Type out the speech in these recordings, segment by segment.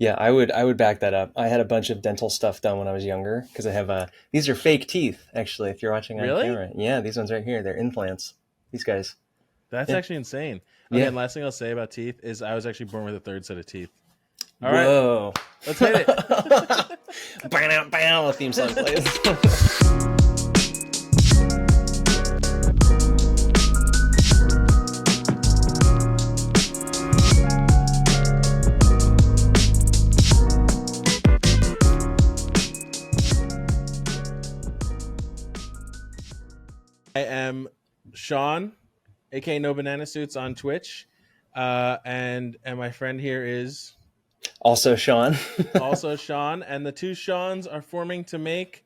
Yeah, I would back that up. I had a bunch of dental stuff done when I was younger because I have these are fake teeth actually. If you're watching on Really? camera, yeah, these ones right here, they're implants. These guys, That's yeah, actually insane. Okay, yeah. and last thing I'll say about teeth is I was actually born with a third set of teeth. All right, Whoa! let's hit it. Bam, bam, the theme song plays. I am Sean, aka NoBananaSuits on Twitch, and my friend here is Also, Sean. also Sean, and the two Seans are forming to make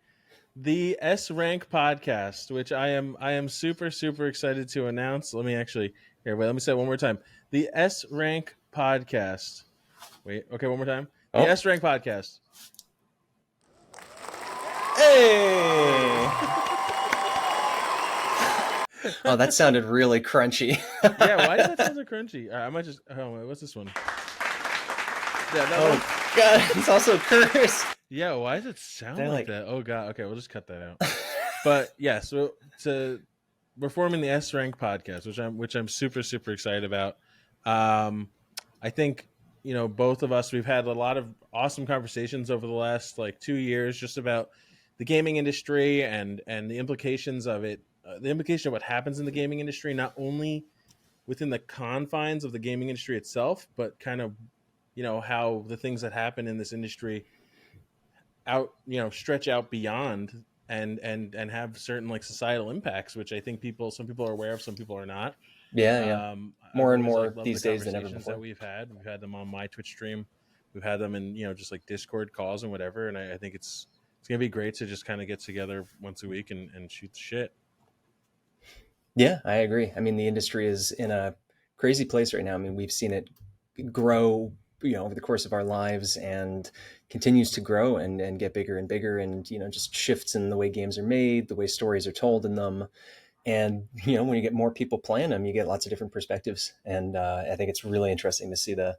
the S Rank podcast, which I am super excited to announce. Let me actually here. Wait, let me say it one more time. The S Rank podcast. Wait, okay, one more time. The Oh, S Rank podcast. hey! Oh, that sounded really crunchy. Yeah, why did that sound so crunchy? I might just. Oh, wait, what's this one? Yeah, that one. Oh God, it's also cursed. Yeah, why does it sound They're like like, that? Oh god. Okay, we'll just cut that out. But yeah, so we're forming the S Rank podcast, which I'm super excited about. I think both of us we've had a lot of awesome conversations over the last like 2 years just about the gaming industry and the implications of it, the implication of what happens in the gaming industry, not only within the confines of the gaming industry itself, but kind of how the things that happen in this industry out stretch out beyond and have certain like societal impacts, which I think some people are aware of, some people are not. yeah. I've More and always more loved the these days than ever conversations that before. we've had them on my Twitch stream, we've had them in just like Discord calls and whatever, and I think it's gonna be great to just kind of get together once a week and shoot the shit. Yeah, I agree. I mean, the industry is in a crazy place right now. I mean, we've seen it grow, over the course of our lives and continues to grow and get bigger and bigger and, just shifts in the way games are made, the way stories are told in them. And, when you get more people playing them, you get lots of different perspectives. And I think it's really interesting to see the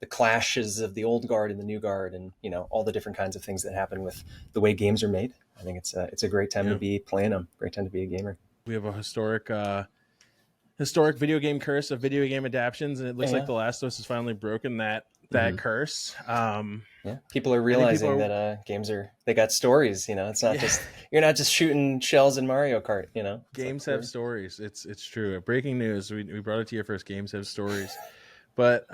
clashes of the old guard and the new guard and, all the different kinds of things that happen with the way games are made. I think it's a great time to Yeah, be playing them, great time to be a gamer. we have a historic video game curse of video game adaptions, and it looks like Yeah. The Last of Us has finally broken that Mhm. curse. Yeah, people are I think people realizing are, that games they got stories. It's not yeah, just you're not just shooting shells in Mario Kart. It's like games have stories. It's true. Breaking news. We brought it to you first. Games have stories. But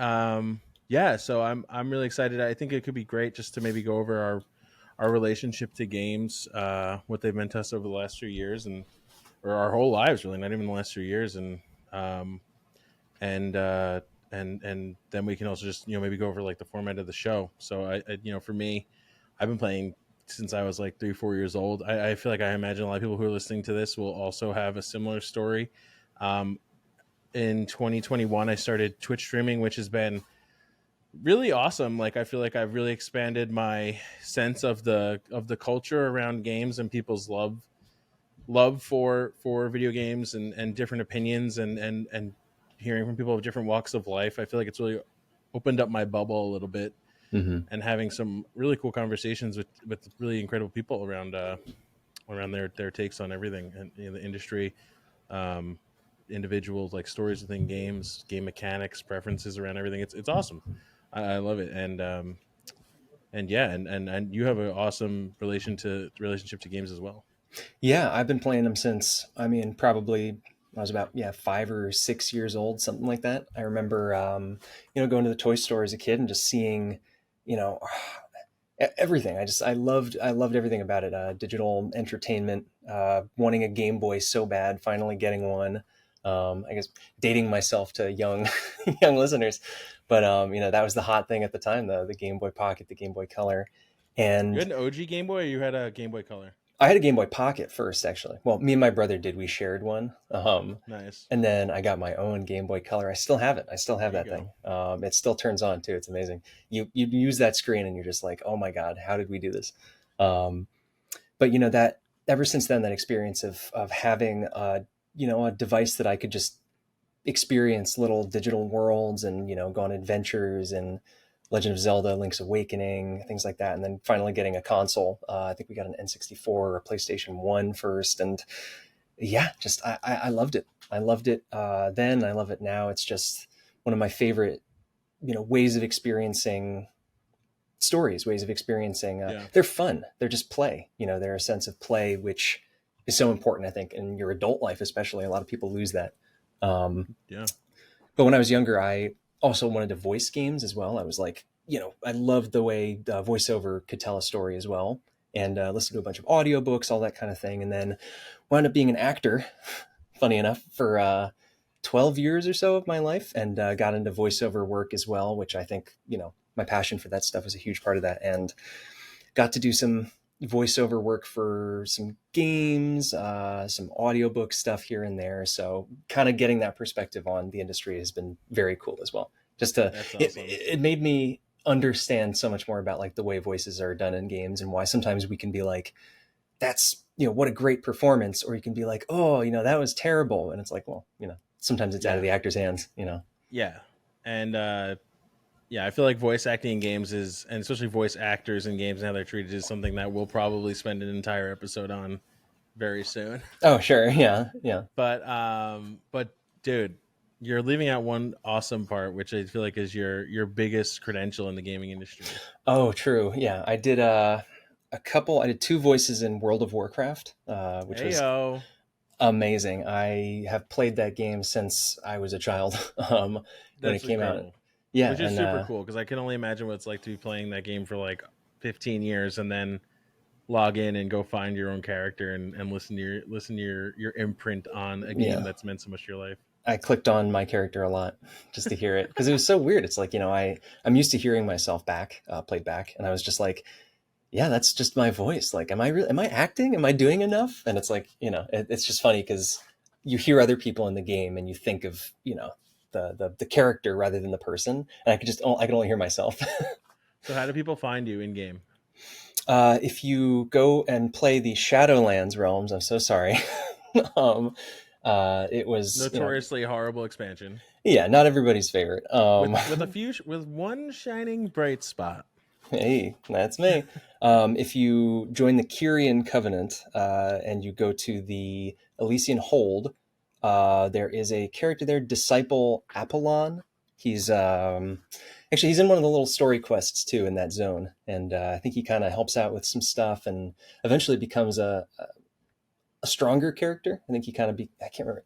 yeah, so I'm really excited. I think it could be great just to maybe go over our relationship to games, what they've meant to us over the last few years, and or our whole lives, really, not even the last few years, um, and uh, and then we can also just maybe go over like the format of the show. So for me, I've been playing since I was like 3 4 years old. I feel like I imagine a lot of people who are listening to this will also have a similar story. Um, in 2021, I started Twitch streaming, which has been really awesome. Like I feel like I've really expanded my sense of the culture around games and people's love for video games and different opinions and hearing from people of different walks of life. I feel like it's really opened up my bubble a little bit, hmm and having some really cool conversations with really incredible people around their takes on everything and the industry, um, individuals, like stories within games, game mechanics, preferences around everything. It's awesome. I love it, and yeah, and you have an awesome relationship to games as well. Yeah, I've been playing them since probably I was about 5 or 6 years old, something like that. I remember going to the toy store as a kid and just seeing you know everything. I loved everything about it. Digital entertainment, wanting a Game Boy so bad, finally getting one. I guess dating myself to young young listeners, but that was the hot thing at the time, the Game Boy Pocket, the Game Boy Color, You and had an OG Game Boy, or you had a Game Boy Color? I had a Game Boy Pocket first, actually. Well, me and my brother did. We shared one. Nice. And then I got my own Game Boy Color. I still have it. I still have There you that go. thing. It still turns on too. It's amazing. You use that screen and you're just like, oh my god, how did we do this? Um, but that ever since then, that experience of having a device that I could just experience little digital worlds and go on adventures and Legend of Zelda, Link's Awakening, things like that, and then finally getting a console. I think we got an N64 or a PlayStation 1 first, and yeah, just I loved it. I loved it then. I love it now. It's just one of my favorite, ways of experiencing stories, ways of experiencing. Yeah. They're fun. They're just play. They're a sense of play, which is so important. I think in your adult life, especially, a lot of people lose that. Yeah. But when I was younger, I also wanted to voice games as well. I was like, I loved the way voiceover could tell a story as well, and listened to a bunch of audiobooks, all that kind of thing. And then wound up being an actor, funny enough, for 12 years or so of my life, and got into voiceover work as well, which I think, my passion for that stuff was a huge part of that. And got to do some voiceover work for some games, some audiobook stuff here and there. So kind of getting that perspective on the industry has been very cool as well. Just to, That's it, awesome. it made me understand so much more about like the way voices are done in games, and why sometimes we can be like, that's, what a great performance. Or you can be like, oh, that was terrible. And it's like, well, sometimes it's out of Yeah. the actor's hands, Yeah. And yeah, I feel like voice acting in games is, and especially voice actors in games and how they're treated, is something that we'll probably spend an entire episode on very soon. Oh, sure. Yeah. Yeah. But dude, you're leaving out one awesome part, which I feel like is your biggest credential in the gaming industry. Oh, true. Yeah. I did two voices in World of Warcraft, which Hey was yo, amazing. I have played that game since I was a child, when it that's came out. incredible. Yeah. Which is And super cool because I can only imagine what it's like to be playing that game for like 15 years and then log in and go find your own character and listen to your imprint on a game yeah, that's meant so much to your life. I clicked on my character a lot just to hear it, because it was so weird. It's like, I'm used to hearing myself played back. And I was just like, yeah, that's just my voice. Like, am I acting? Am I doing enough? And it's like, it's just funny because you hear other people in the game and you think of, the character rather than the person. And I can only hear myself. So how do people find you in game? If you go and play the Shadowlands realms, I'm so sorry. um, it was, Notoriously horrible expansion yeah, not everybody's favorite. with one shining bright spot. Hey, that's me. If you join the Kyrian Covenant, and you go to the Elysian Hold, there is a character there, Disciple Apollon. He's actually he's in one of the little story quests too in that zone, and I think he kind of helps out with some stuff, and eventually becomes a stronger character. I think he kind of I can't remember.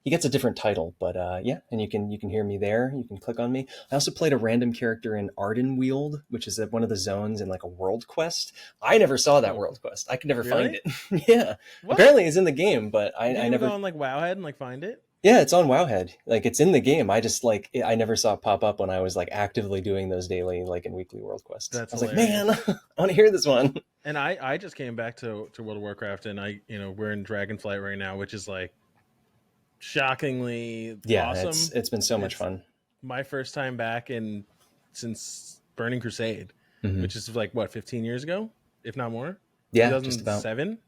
He gets a different title, but yeah, and you can hear me there. You can click on me. I also played a random character in Ardenweald, which is at one of the zones in like a world quest. I never saw that Oh, world quest. I could never find really? it. Yeah, What? apparently it's in the game, but You I didn't even go never. on like Wowhead and like find it? Yeah, it's on Wowhead. Like it's in the game. I just like I never saw it pop up when I was like actively doing those daily like and weekly world quests. That's I was like, man, hilarious. I want to hear this one. And I just came back to World of Warcraft, and we're in Dragonflight right now, which is like shockingly Yeah, awesome. it's been so much It's fun. my first time back in since Burning Crusade, Hmm. which is like what 15 years ago, if not more. Yeah, just about. 2007.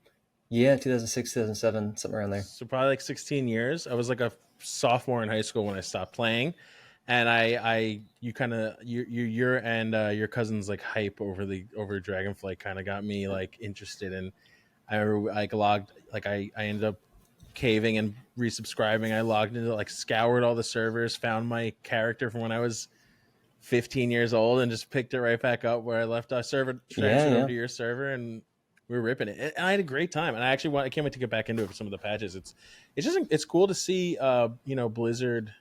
Yeah, 2006, 2007, something around there. So probably like 16 years. I was like a sophomore in high school when I stopped playing, and you kind of your and your cousin's like hype over Dragonflight kind of got me like interested, and I like logged like I ended up caving and resubscribing. I logged into like scoured all the servers, found my character from when I was 15 years old, and just picked it right back up where I left our server, Yeah, transferred over yeah. to your server, and we were ripping it. And I had a great time. And I can't wait to get back into it for some of the patches. It's cool to see Blizzard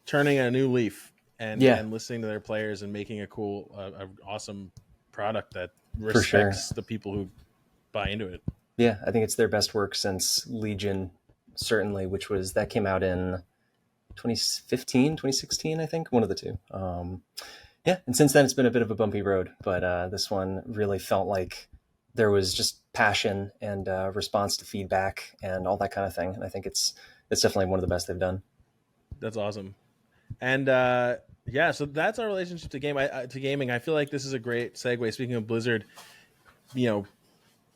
turning a new leaf Yeah, and listening to their players and making a cool, awesome product that for sure. respects the people who buy into it. Yeah, I think it's their best work since Legion, certainly, which was that came out in 2015, 2016, I think, one of the two. Yeah, and since then it's been a bit of a bumpy road, but this one really felt like there was just passion and response to feedback and all that kind of thing. And I think it's definitely one of the best they've done. That's awesome. And yeah, so that's our relationship to to gaming. I feel like this is a great segue. Speaking of Blizzard, you know,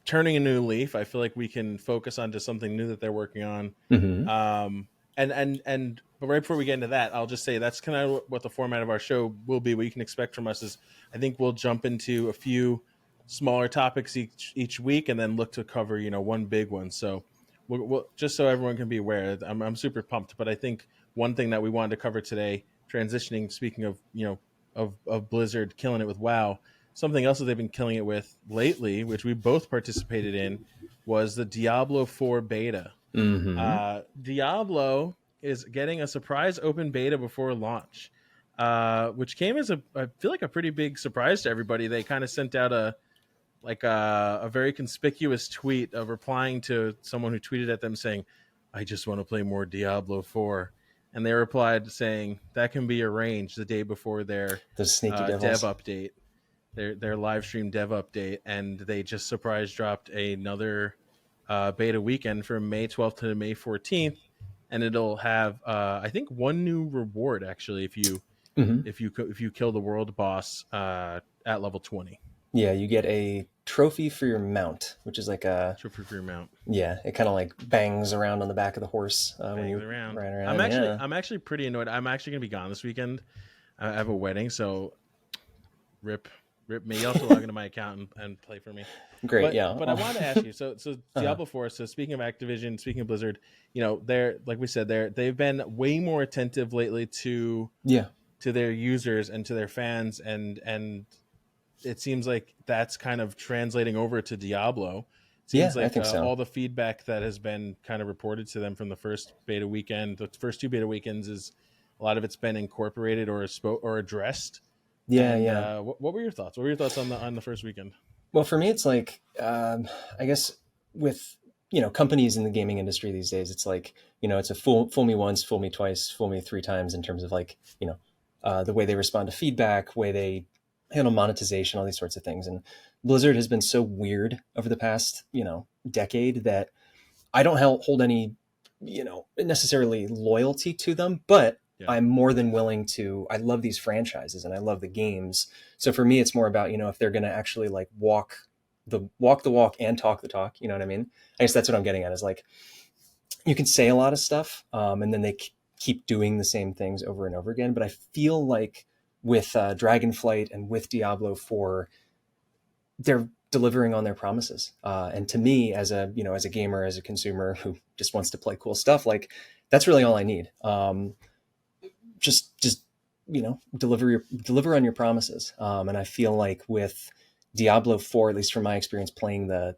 turning a new leaf. I feel like we can focus on just something new that they're working on. Hmm. Um, But right before we get into that, I'll just say that's kind of what the format of our show will be. What you can expect from us is I think we'll jump into a few smaller topics each week, and then look to cover one big one. So we'll just so everyone can be aware, I'm super pumped. But I think one thing that we wanted to cover today, transitioning, speaking of of Blizzard killing it with WoW, something else that they've been killing it with lately, which we both participated in, was the Diablo 4 beta. Mm-hmm. Diablo is getting a surprise open beta before launch, which came as I feel like a pretty big surprise to everybody. They kind of sent out a very conspicuous tweet of replying to someone who tweeted at them saying, "I just want to play more Diablo 4." And they replied saying that can be arranged the day before their Those sneaky dev devils. update, their live stream dev update, and they just surprise dropped another beta weekend from May 12th to May 14th, and it'll have I think one new reward actually Mm-hmm. if you kill the world boss at level 20. Yeah, you get a trophy for your mount, which is like a Trophy for your mount. yeah. It kind of like bangs around on the back of the horse when Bangs you around. ride I'm around. actually Yeah, I'm actually pretty annoyed. I'm actually gonna be gone this weekend. I have a wedding, so rip rip me. You'll have to log into my account and play for me. great. But Yeah. but I wanted to ask you. So Uh-huh. Diablo 4. So speaking of Activision, speaking of Blizzard, they're like we said, they've been way more attentive lately Yeah. to their users and to their fans, and it seems like that's kind of translating over to Diablo. It Yeah, seems I like think so. all the feedback that has been kind of reported to them from the first beta weekend, the first two beta weekends, is a lot of it's been incorporated or addressed. Yeah, And yeah. what were your thoughts? What were your thoughts on the first weekend? Well, for me, it's like I guess with companies in the gaming industry these days, it's like it's a fool me once, fool me twice, fool me three times in terms of like the way they respond to feedback, way they handle monetization, all these sorts of things. And Blizzard has been so weird over the past decade that I don't hold any necessarily loyalty to them, but Yeah, I'm more than willing to. I love these franchises and I love the games. So for me, it's more about if they're going to actually like walk the walk and talk the talk. You know what I mean? I guess that's what I'm getting at. Is like you can say a lot of stuff, and then they keep doing the same things over and over again. But I feel like with Dragonflight and with Diablo 4, they're delivering on their promises. And to me, as a gamer, as a consumer who just wants to play cool stuff, like that's really all I need. Just deliver on your promises. And I feel like with Diablo 4, at least from my experience playing the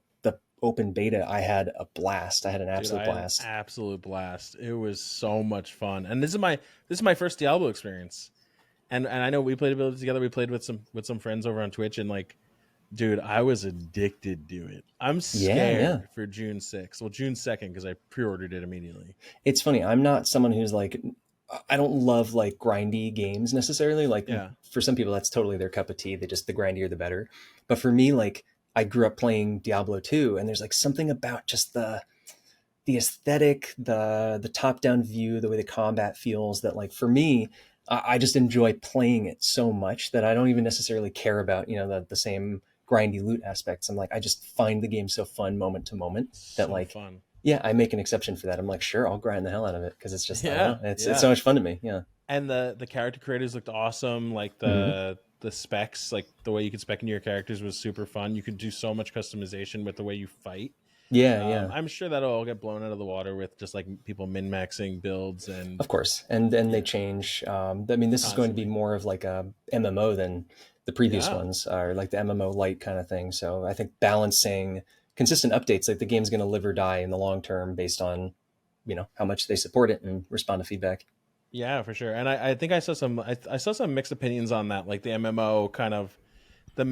open beta, I had a blast. I had an dude, absolute I had an blast. absolute blast. It was so much fun, and this is my first Diablo experience. And I know we played a bit together. We played with some friends over on Twitch, and like, dude, I was addicted to it. I'm Yeah, yeah. scared for June 6th. Well, June 2nd because I pre-ordered it immediately. It's funny. I'm not someone who's like, I don't love like grindy games necessarily. Like Yeah, for some people, that's totally their cup of tea. They just, the grindier, the better. But for me, like I grew up playing Diablo 2, and there's like something about just the aesthetic, the top down view, the way the combat feels that like for me, I just enjoy playing it so much that I don't even necessarily care about the same grindy loot aspects. I'm like I just find the game so fun moment to moment that so like fun. yeah, I make an exception for that. I'm like sure, I'll grind the hell out of it because it's just I don't Yeah, know, it's yeah. so much fun to me. Yeah. And the character creators looked awesome. Like Mm-hmm. the specs, like the way you could spec into your characters was super fun. You could do so much customization with the way you fight. Yeah, yeah. I'm sure that'll all get blown out of the water with just like people min maxing builds and Of course, and then they yeah, change. I mean, this is going to be constantly. more of like a MMO than the previous Yeah, ones, or like the MMO light kind of thing. So I think balancing consistent updates, like the game's going to live or die in the long term based on how much they support it and respond to feedback. yeah, for sure. And I think I saw some mixed opinions on that, like the MMO kind of the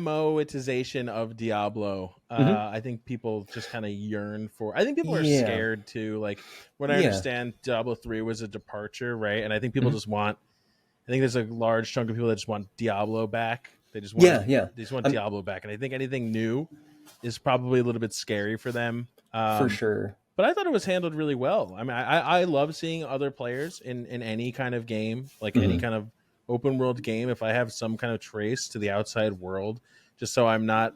MMOization of Diablo. Mm-hmm. I think people just kind of yearn for. I think people are Yeah, scared too. Like what I yeah, understand, Diablo 3 was a departure, right? And I think people mm-hmm. just want. I think there's a large chunk of people that just want Diablo back. Yeah, yeah. They just want I'm Diablo back, and I think anything new is probably a little bit scary for them. for sure. But I thought it was handled really well. I mean, I love seeing other players in any kind of game, like any Mm-hmm. kind of open world game. If I have some kind of trace to the outside world, just so I'm not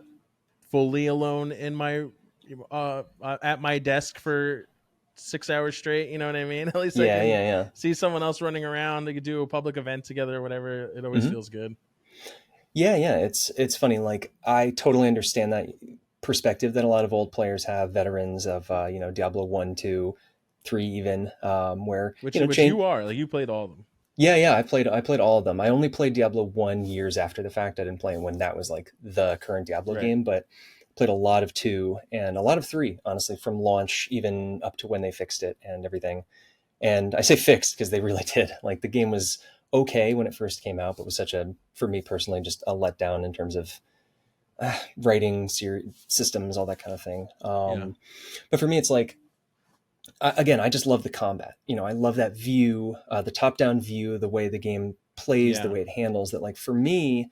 fully alone in my at my desk for 6 hours straight. You know what I mean? At least I Yeah, can yeah, yeah. see someone else running around. They could do a public event together or whatever. It always Hmm. feels good. Yeah, yeah. It's funny. Like I totally understand that perspective that a lot of old players have, veterans of Diablo 1, 2, 3 even, where Which change. you are, like, you played all of them. Yeah, yeah. I played all of them. I only played Diablo 1 years after the fact. I didn't play it when that was like the current Diablo Right. game, but played a lot of 2 and a lot of 3, honestly, from launch even up to when they fixed it and everything. And I say fixed because they really did. Like the game was okay when it first came out, but was such a, for me personally, just a letdown in terms of writing systems, all that kind of thing. Yeah. But for me, it's like, again, I just love the combat. I love that view, the top-down view, the way the game plays, the Yeah. way it handles. That, like for me,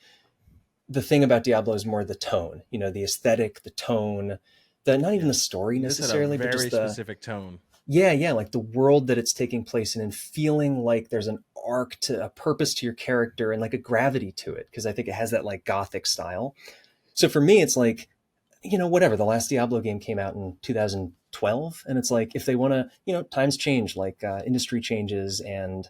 the thing about Diablo is more the tone. The aesthetic, the tone, the not even Yeah. the story This had a necessarily, but very just the specific tone. yeah, yeah, like the world that it's taking place in, and feeling like there's an arc to a purpose to your character and like a gravity to it. Because I think it has that like gothic style. So for me, it's like whatever. The last Diablo game came out in 2012, and it's like if they want to, times change, like industry changes, and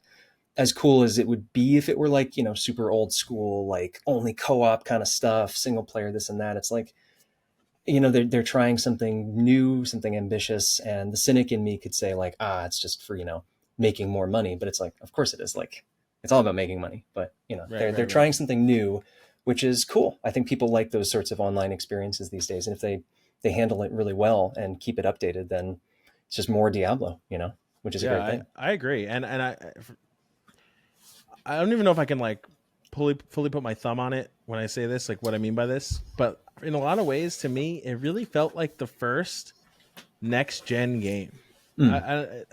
as cool as it would be if it were like super old school, like only co-op kind of stuff, single player, this and that. It's like they're trying something new, something ambitious, and the cynic in me could say like, it's just for making more money, but it's like, of course it is. Like it's all about making money, but Right, they're right, right. trying something new, which is cool. I think people like those sorts of online experiences these days, and if they handle it really well and keep it updated, then it's just more Diablo, which is a Yeah, great thing. I agree. And I don't even know if I can like fully put my thumb on it when I say this, like what I mean by this. But in a lot of ways, to me, it really felt like the first next gen game. Mm. I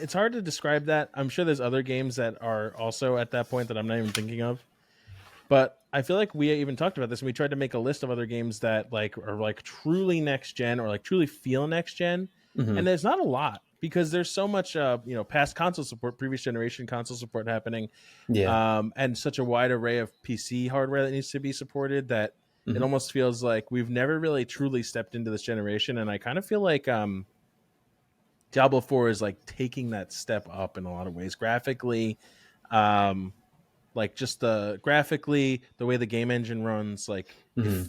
it's hard to describe that. I'm sure there's other games that are also at that point that I'm not even thinking of. But I feel like we even talked about this and we tried to make a list of other games that like are like truly next gen or like truly feel next gen. And Hmm. there's not a lot because there's so much past console support, previous generation console support happening, Yeah. and such a wide array of PC hardware that needs to be supported that it Hmm. almost feels like we've never really truly stepped into this generation. And I kind of feel like Diablo 4 is like taking that step up in a lot of ways graphically. Um, like just the graphically, the way the game engine runs, like Hmm.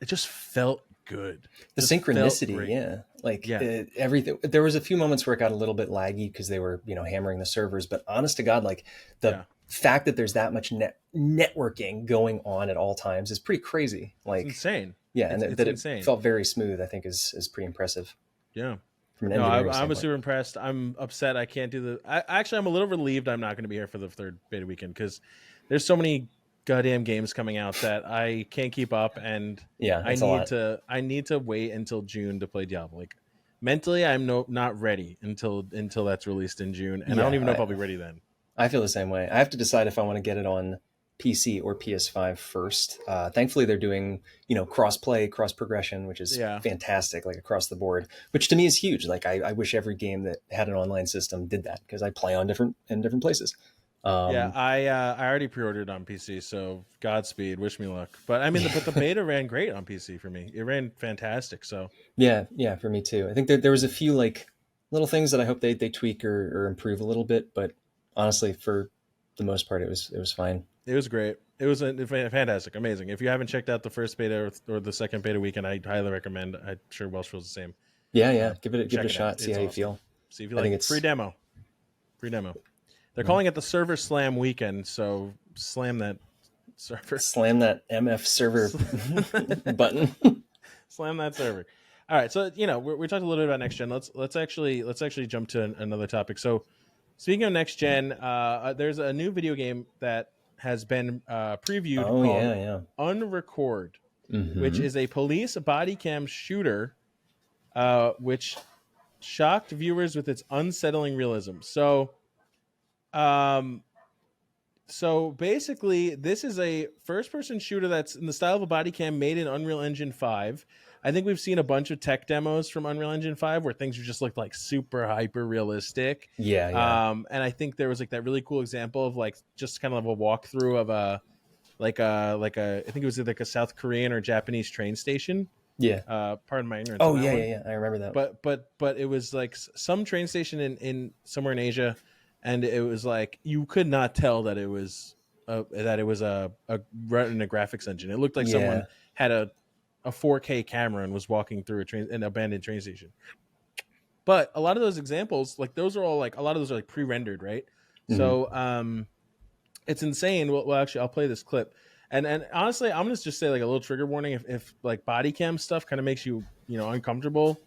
it just felt good. The Just felt synchronicity, great. yeah, like Yeah. everything. There was a few moments where it got a little bit laggy because they were hammering the servers, but honest to god, like the Yeah. fact that there's that much networking going on at all times is pretty crazy. It's Like insane. yeah, and It's that it insane. felt very smooth, I think is pretty impressive Yeah. from an No, engineering I was standpoint. super impressed. I'm upset I can't do actually, I'm a little relieved I'm not going to be here for the third beta weekend because there's so many goddamn games coming out that I can't keep up, and Yeah, it's a lot. I need to wait until June to play Diablo. Like mentally, I'm not ready until that's released in June, and I don't Yeah, even know if I'll be ready then. I feel the same way. I have to decide if I want to get it on PC or PS5 first. Thankfully, they're doing cross play, cross progression, which is Yeah. fantastic, like across the board. Which to me is huge. Like I wish every game that had an online system did that because I play on different places. Yeah, Um, I already pre-ordered on PC, so Godspeed, wish me luck. But I mean, but the beta ran great on PC for me. It ran fantastic. So yeah, yeah, for me too. I think there was a few like little things that I hope they tweak or improve a little bit, but honestly, for the most part, it was fine. it was great. It was fantastic, amazing. If you haven't checked out the first beta or the second beta weekend, I highly recommend. I'm sure Welsh feels the same. Yeah, Uh, yeah, give it a Check it out. shot. See It's how you awesome. feel. See if you I think like it. Free it's demo. Free demo. They're well, calling it the Server Slam weekend, so slam that server. slam that MF server button. Slam that server. All right, so we talked a little bit about next gen. Let's actually jump to another topic. So speaking of next gen, there's a new video game that has been previewed Oh called yeah, yeah. Unrecord, which Mm-hmm. is a police body cam shooter, which shocked viewers with its unsettling realism. Um, so basically, this is a first-person shooter that's in the style of a body cam made in Unreal Engine 5. I think we've seen a bunch of tech demos from Unreal Engine 5 where things just looked like super hyper realistic. Yeah, yeah. And I think there was like that really cool example of like just kind of a walkthrough of a I think it was like a South Korean or Japanese train station. Yeah. Pardon my ignorance on Oh that yeah, yeah, one. yeah. I remember that. But it was like some train station in somewhere in Asia, and it was like you could not tell that it was a run in a graphics engine. It looked like someone Yeah. had a 4K camera and was walking through an abandoned train station. But a lot of those examples, like those are all like a lot of those are like pre-rendered, right? Hmm. So it's insane. Well, actually, I'll play this clip. And honestly, I'm gonna just say like a little trigger warning if like body cam stuff kind of makes you know uncomfortable,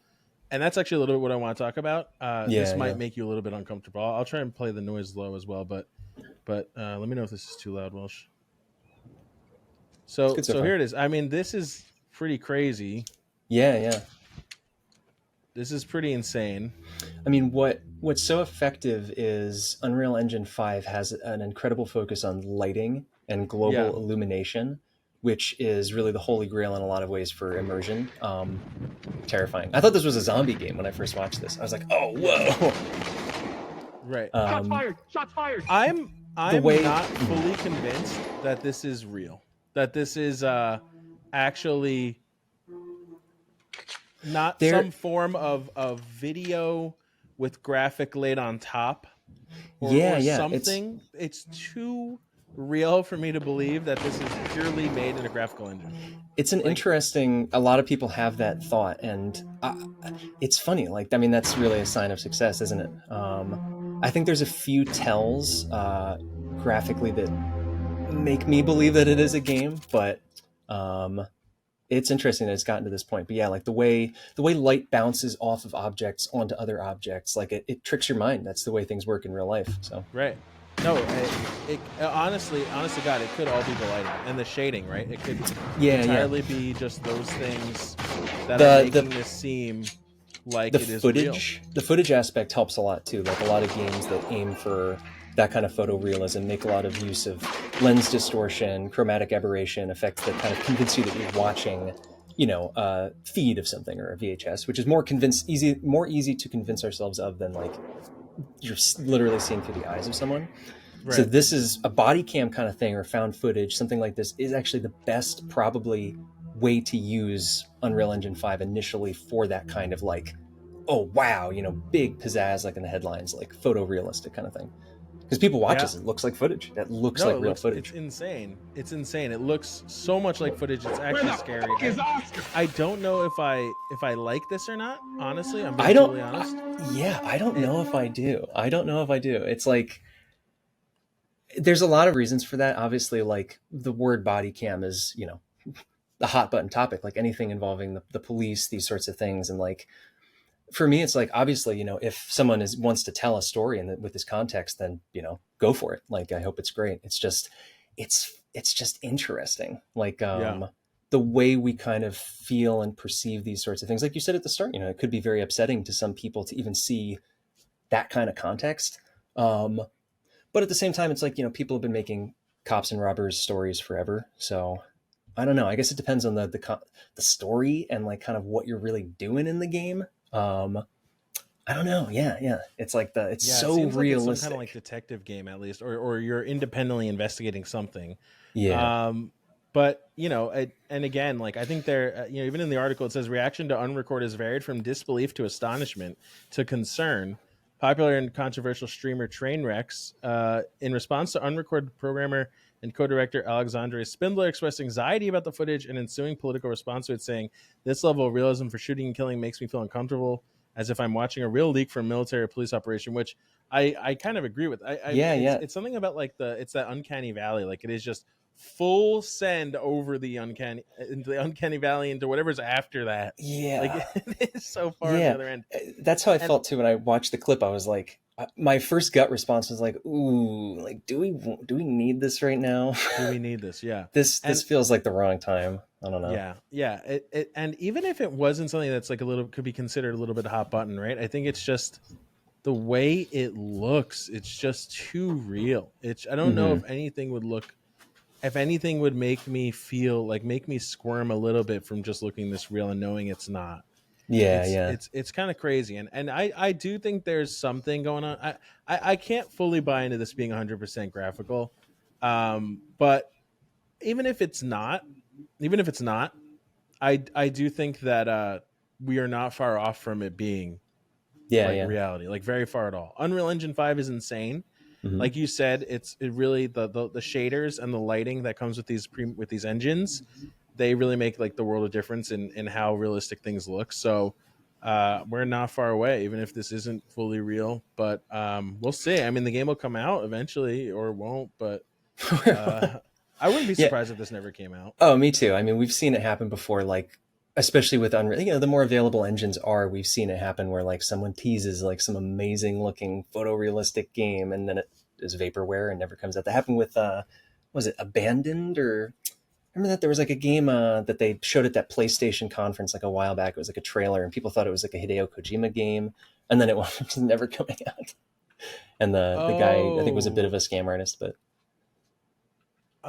and that's actually a little bit what I want to talk about. This Yeah, might yeah. make you a little bit uncomfortable. I'll try and play the noise low as well, but let me know if this is too loud, Welsh. It's So good so so here far. it is. I mean, this is pretty crazy. Yeah, yeah. This is pretty insane. I mean, what's so effective is Unreal Engine 5 has an incredible focus on lighting and Yeah, global illumination, which is really the holy grail in a lot of ways for immersion. Terrifying. I thought this was a zombie game when I first watched this. I was like, oh, yeah, whoa. right. Shots fired! Shots fired! I'm The I'm way. not fully convinced that this is real. That this is actually not There. some form of video with graphic laid on top Yeah, or yeah. It's something. It's too real for me to believe that this is purely made in a graphical engine. it's an Like, interesting. A lot of people have that thought, and it's funny. Like, I mean, that's really a sign of success, isn't it? I think there's a few tells graphically that make me believe that it is a game, but um, it's interesting that it's gotten to this point. But yeah, like the way light bounces off of objects onto other objects, like it tricks your mind. That's the way things work in real life. So right. No, honestly, God, it could all be the lighting and the shading, right? It could yeah, yeah. entirely be just those things that are The making the this seem like the it is real. footage aspect helps a lot too. Like a lot of games that aim for that kind of photorealism make a lot of use of lens distortion, chromatic aberration effects that kind of convince you that you're watching, a feed of something or a VHS, which is more easy to convince ourselves of than like you're literally seeing through the eyes of someone. So Right. this is a body cam kind of thing, or found footage, something like this is actually the best probably way to use Unreal Engine 5 initially for that kind of like, oh wow, big pizzazz like in the headlines, like photorealistic kind of thing. Because people watch Yeah. this, it looks like footage. That looks No, like real it's footage. insane. It's insane. It looks so much like footage. It's Where actually the scary. fuck is Oscar? I don't know if I like this or not. Honestly, I'm being I don't. totally honest. Yeah, I don't It, know if I do. I don't know if I do. It's like there's a lot of reasons for that. Obviously, like the word body cam is, the hot button topic, like anything involving the police, these sorts of things. And like, for me, it's like, obviously, if someone wants to tell a story and with this context, then, go for it. Like, I hope it's great. It's just interesting. Like, yeah, the way we kind of feel and perceive these sorts of things, like you said at the start, it could be very upsetting to some people to even see that kind of context. But at the same time, it's like, people have been making cops and robbers stories forever. So I don't know. I guess it depends on the story and like kind of what you're really doing in the game. Um, I don't know. Yeah, yeah. It's like it's yeah. It so seems like it's some kind of like realistic. detective game at least, or you're independently investigating something. Yeah, But and again, like I think there, even in the article, it says reaction to Unrecord has varied from disbelief to astonishment to concern. Popular and controversial streamer Trainwrecks, in response to Unrecord programmer and co-director Alexandre Spindler expressed anxiety about the footage and ensuing political response to it, saying, "This level of realism for shooting and killing makes me feel uncomfortable, as if I'm watching a real leak from a military or police operation," which I kind of agree with. yeah, yeah, It's something about like it's that uncanny valley. Like it is just full send over the uncanny into the uncanny valley into whatever's after that. Like yeah, it is so far on the yeah. other end. That's how I And felt too when I watched the clip. I was like, my first gut response was like, "Ooh, like, do we need this right now? do we need this? Yeah. This And feels like the wrong time. I don't know." yeah. And even if it wasn't something that's like a little could be considered a little bit hot button, right? I think it's just the way it looks. It's just too real. It's I don't know Hmm. if anything would make me feel like make me squirm a little bit from just looking this real and knowing it's not. Yeah, It's yeah. it's it's kind of crazy, and I do think there's something going on. I can't fully buy into this being 100% graphical, but even if it's not, I do think that we are not far off from it being Yeah, like yeah. reality, like very far at all. Unreal Engine 5 is insane. Hmm. Like you said, it really the shaders and the lighting that comes with with these engines, they really make like the world of difference in how realistic things look. So we're not far away, even if this isn't fully real. But we'll see. I mean, the game will come out eventually, or it won't. But uh, I wouldn't be Yeah. surprised if this never came out. Oh, me too. I mean, we've seen it happen before, like especially with Unreal. You know, the more available engines are, we've seen it happen where like someone teases like some amazing looking photorealistic game, and then it is vaporware and never comes out. That happened with was it Abandoned or remember that there was like a game that they showed at that PlayStation conference like a while back. It was like a trailer, and people thought it was like a Hideo Kojima game, and then it was never coming out. And the guy I think was a bit of Oh, a scam artist, but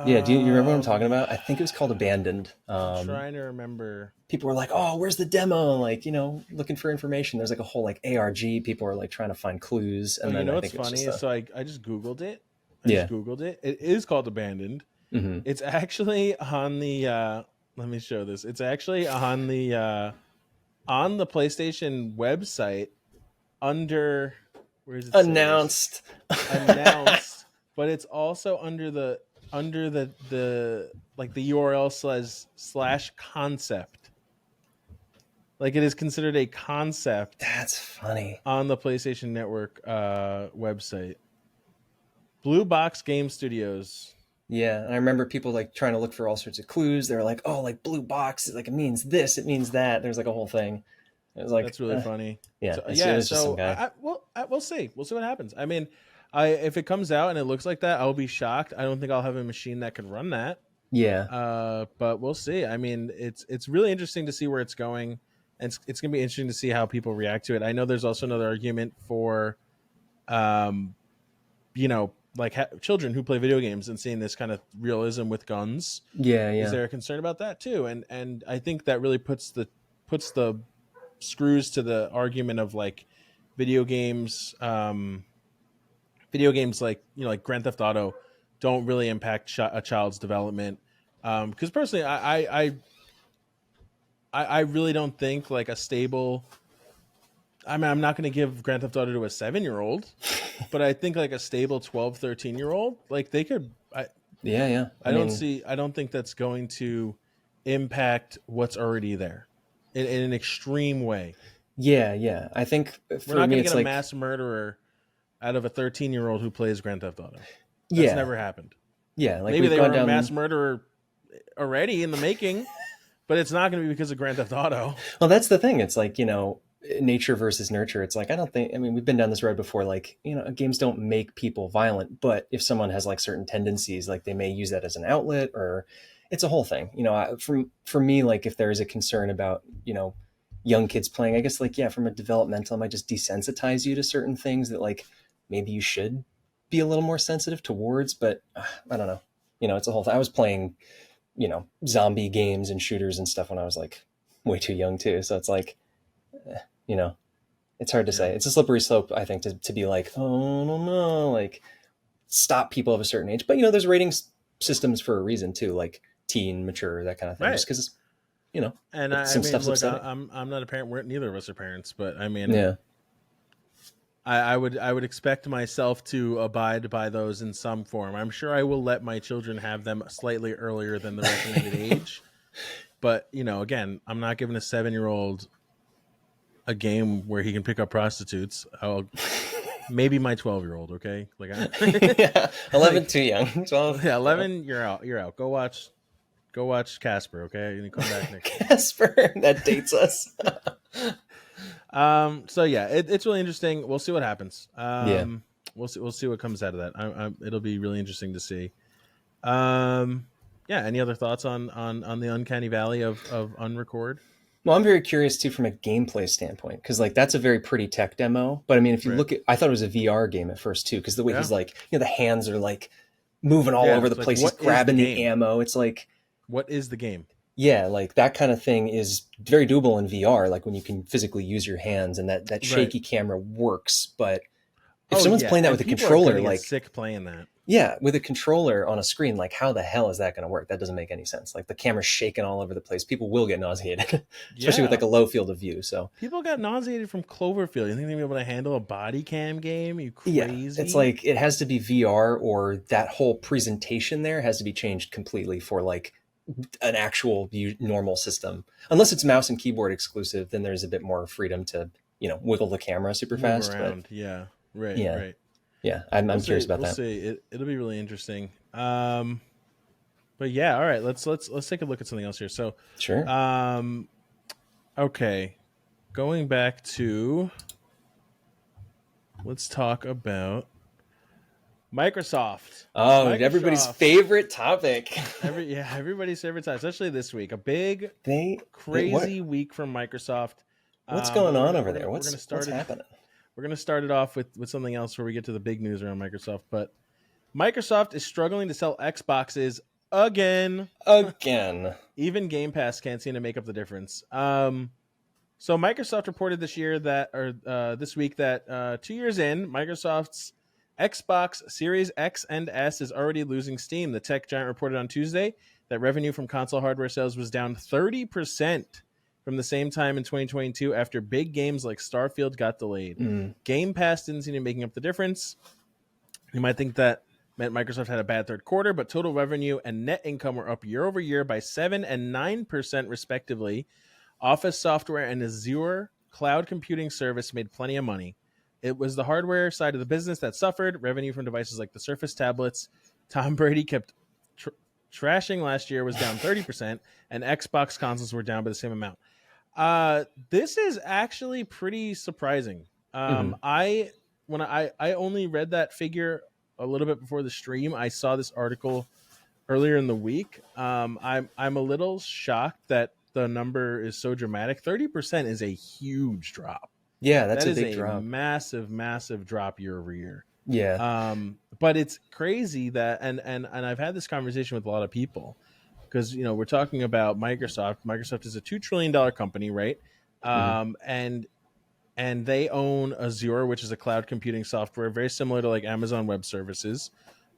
yeah. Do you remember what I'm talking um, about? I think it was called Abandoned. I'm trying to remember. People were like, "Oh, where's the demo?" Like, you know, looking for information. There's like a whole like ARG. People were like trying to find clues, Oh, and you then know I what's think it was funny just is a I just googled it. I just yeah. googled it. It is called Abandoned. Hmm. It's actually on the. Let me show this. It's actually on the PlayStation website under, where does it say this? Announced. Announced, but it's also under the like the URL slash concept. Like it is considered a concept That's funny. on the PlayStation Network website. Blue Box Game Studios. Yeah, and I remember people like trying to look for all sorts of clues. They were like, "Oh, like blue box, like it means this, it means that." There's like a whole thing. It was like, That's really funny. yeah, So it yeah, was just some so guy. we'll see. We'll see what happens. I mean, I if it comes out and it looks like that, I'll be shocked. I don't think I'll have a machine that can run that. Yeah, But we'll see. I mean, it's really interesting to see where it's going, and it's going to be interesting to see how people react to it. I know there's also another argument for, um, like children who play video games and seeing this kind of realism with guns. yeah, Is yeah, there a concern about that too? And I think that really puts the screws to the argument of like video games, video games like like Grand Theft Auto don't really impact a child's development. Because personally, I really don't think like a stable. I mean, I'm not going to give Grand Theft Auto to a 7-year-old, but I think like a stable 12, 13-year-old, like they could. yeah, yeah. I I don't mean, see. I don't think that's going to impact what's already there in an extreme way. yeah, yeah. I think We're for not me, going to it's get a like, mass murderer out of a 13-year-old who plays Grand Theft Auto. That's yeah, never happened. yeah. Like Maybe we've they gone were a mass down. murderer already in the making, but it's not going to be because of Grand Theft Auto. Well, that's the thing. It's like, nature versus nurture. It's like, I don't think, I mean, we've been down this road before. Like, games don't make people violent, but if someone has like certain tendencies, like they may use that as an outlet or it's a whole thing. For me, like if there is a concern about, young kids playing, I guess like, yeah, from a developmental, it might just desensitize you to certain things that like maybe you should be a little more sensitive towards, but I don't know. It's a whole thing. I was playing, zombie games and shooters and stuff when I was like way too young too. So it's like, you know, it's hard to Yeah. say. It's a slippery slope, I think, to be like, oh no, like stop people of a certain age. But there's systems for a reason too, like teen, mature, that kind of thing. Right. Just because And I some mean, stuff's look, upsetting. I'm not a parent. Neither of us are parents, but I mean, Yeah, I would expect myself to abide by those in some form. I'm sure I will let my children have them slightly earlier than the recommended age. But again, I'm not giving a 7-year-old a game where he can pick up prostitutes. I'll maybe my 12-year-old. Okay, like yeah. 11 like too young. 12. yeah, Yeah. 11. You're out. You're out. Go watch Casper. Okay, and you come back next week. Casper, that dates us. So yeah, it's really interesting. We'll see what happens. Yeah. We'll see what comes out of that. It'll be really interesting to see. Yeah. Any other thoughts on the uncanny valley of unrecord? Well, I'm very curious too from a gameplay standpoint because like that's a very pretty tech demo. But I mean, if you Right. look at, I thought it was a VR game at first too because the way Yeah. he's like, the hands are like moving all Yeah. over the It's like, place. He's what is the grabbing the game? ammo. It's like, What is the game? yeah, like that kind of thing is very doable in VR. Like when you can physically use your hands and that Right. shaky camera works. But if Oh someone's yeah, playing that and with a people are controller, gonna get like sick playing that. Yeah, with a controller on a screen, like how the hell is that going to work? That doesn't make any sense. Like the camera's shaking all over the place. People will get nauseated, especially with Yeah. like a low field of view. So People got nauseated from Cloverfield. You think they'll be able to handle a body cam game? You yeah, it's crazy? like it has to be VR, or that whole presentation there has to be changed completely for like an actual normal system. Unless it's mouse and keyboard exclusive, then there's a bit more freedom to wiggle the camera super Move fast. But around. Yeah. Right. yeah, Right. yeah, I'm curious See. about We'll that. see. It'll be really interesting. But yeah. All right. Let's take a look at something else here. So, Sure. um, okay. Going back to, let's talk about Microsoft. Oh, everybody's Microsoft. favorite topic. Everybody's favorite time, especially this week. A big, They what? crazy week from Microsoft. What's But going on over there? we're gonna What's start it. happening? We're gonna start it off with something else where we get to the big news around Microsoft. But Microsoft is struggling to sell Xboxes again. Again. Even Game Pass can't seem to make up the difference. So Microsoft reported this week that 2 years in, Microsoft's Xbox Series X and S is already losing steam. The tech giant reported on Tuesday that revenue from console hardware sales was down 30% from the same time in 2022 after big games like Starfield got delayed. Mm. Game Pass didn't seem to be making up the difference. You might think that meant Microsoft had a bad third quarter, but total revenue and net income were up year over year by 7 and 9% respectively. Office software and Azure cloud computing service made plenty of money. It was the hardware side of the business that suffered. Revenue from devices like the Surface tablets Tom Brady kept trashing last year was down 30%, and Xbox consoles were down by the same amount. This is actually pretty surprising. Mm-hmm. I only read that figure a little bit before the stream. I saw this article earlier in the week. I'm a little shocked that the number is so dramatic. 30% is a huge drop. Yeah, that's That a is big a drop. massive drop year over year. Yeah. But it's crazy that and I've had this conversation with a lot of people because we're talking about Microsoft. Microsoft is a $2 trillion company, right? Mm-hmm. And they own Azure, which is a cloud computing software, very similar to like Amazon Web Services.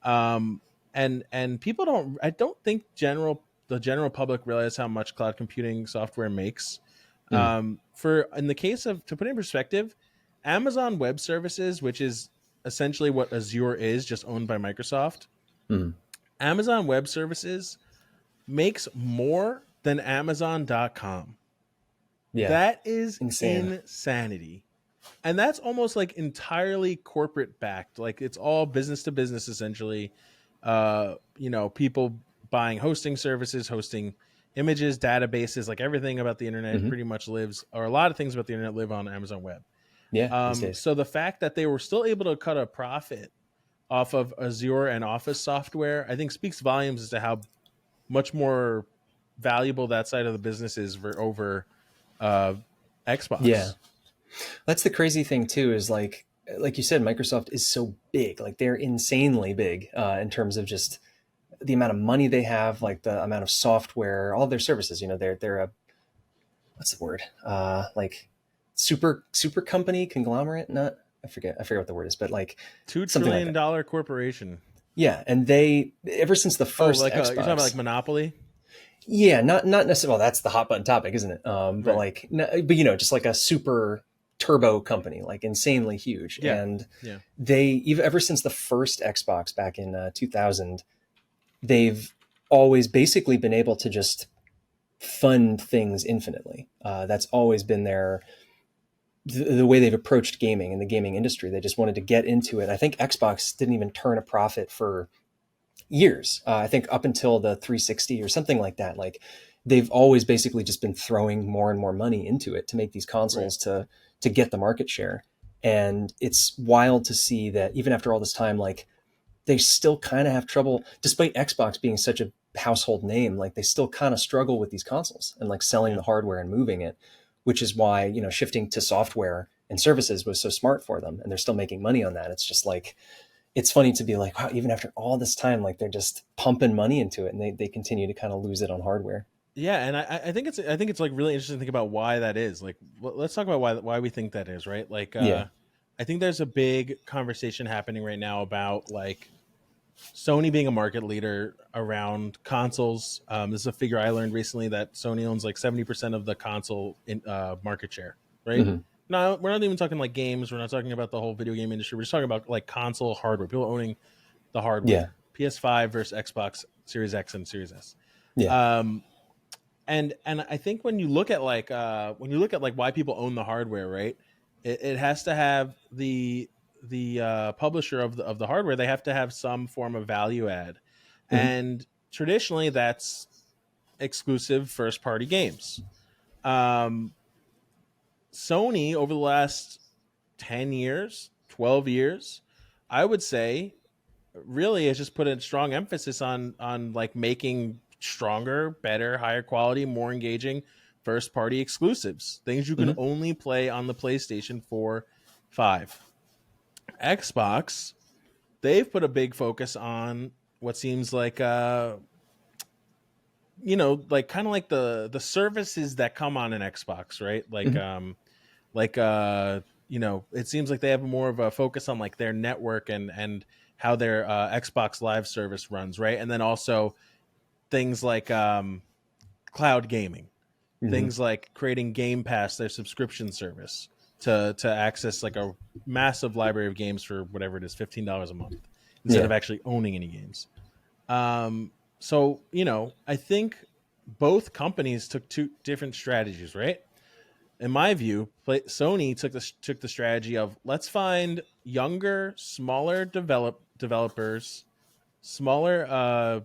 And people I don't think the general public realize how much cloud computing software makes. Mm. In the case of, to put it in perspective, Amazon Web Services, which is essentially what Azure is, just owned by Microsoft. Mm. Amazon Web Services makes more than Amazon.com. Yeah. That is Insane. insanity. And that's almost like entirely corporate backed. Like it's all business to business, essentially. People buying hosting services, hosting images, databases, like everything about the internet Mm-hmm. pretty much lives, or a lot of things about the internet live on Amazon Web. Yeah, these days. So the fact that they were still able to cut a profit off of Azure and Office software, I think speaks volumes as to how much more valuable that side of the business is over Xbox. Yeah. That's the crazy thing too, is like you said, Microsoft is so big. Like they're insanely big in terms of just the amount of money they have, like the amount of software, all of their services. They're a, what's the word? Like super company, conglomerate, not I forget what the word is, but like $2 something like trillion that. corporation. Yeah, and they ever since the Oh, first like Xbox. you're talking about like Monopoly? Yeah, not necessarily. Well, that's the hot button topic, isn't it? But Right. like, but just like a super turbo company, like insanely huge. Yeah. And Yeah. ever since the first Xbox back in 2000, they've always basically been able to just fund things infinitely. That's always been the way they've approached gaming and the gaming industry. They just wanted to get into it. I think Xbox didn't even turn a profit for years. I think up until the 360 or something like that. Like they've always basically just been throwing more and more money into it to make these consoles Right. to get the market share. And it's wild to see that even after all this time, like they still kind of have trouble, despite Xbox being such a household name. Like they still kind of struggle with these consoles and like selling the hardware and moving it, which is why shifting to software and services was so smart for them, and they're still making money on that. It's just like, it's funny to be like, wow, even after all this time, like they're just pumping money into it, and they continue to kind of lose it on hardware. Yeah, and I think it's like really interesting to think about why that is. Like, let's talk about why we think that is, right? Like, Yeah. I think there's a big conversation happening right now about like Sony being a market leader around consoles. This is a figure I learned recently that Sony owns like 70% of the console market share, right? Hmm. No, we're not even talking like games. We're not talking about the whole video game industry. We're just talking about like console hardware, people owning the Yeah. hardware. PS5 versus Xbox Series X and Series S. Yeah. Um, and I think when you look at like why people own the hardware, right? It has to have the publisher of the hardware. They have to have some form of value add, Hmm. and traditionally that's exclusive first party games. Um, Sony over the last 10 years, 12 years, I would say really has just put a strong emphasis on like making stronger, better, higher quality, more engaging first party exclusives, things you can Hmm. only play on the PlayStation 4 5. Xbox, they've put a big focus on what seems like like kind of like the services that come on an Xbox, right? Hmm. Like it seems like they have more of a focus on like their network and how their Xbox Live service runs, right? And then also things like cloud gaming, Hmm. things like creating Game Pass, their subscription service, to access like a massive library of games for whatever it is, $15 a month, instead of Yeah. actually owning any games. So I think both companies took two different strategies, right? In my view, Sony took the strategy of let's find younger, smaller developers, smaller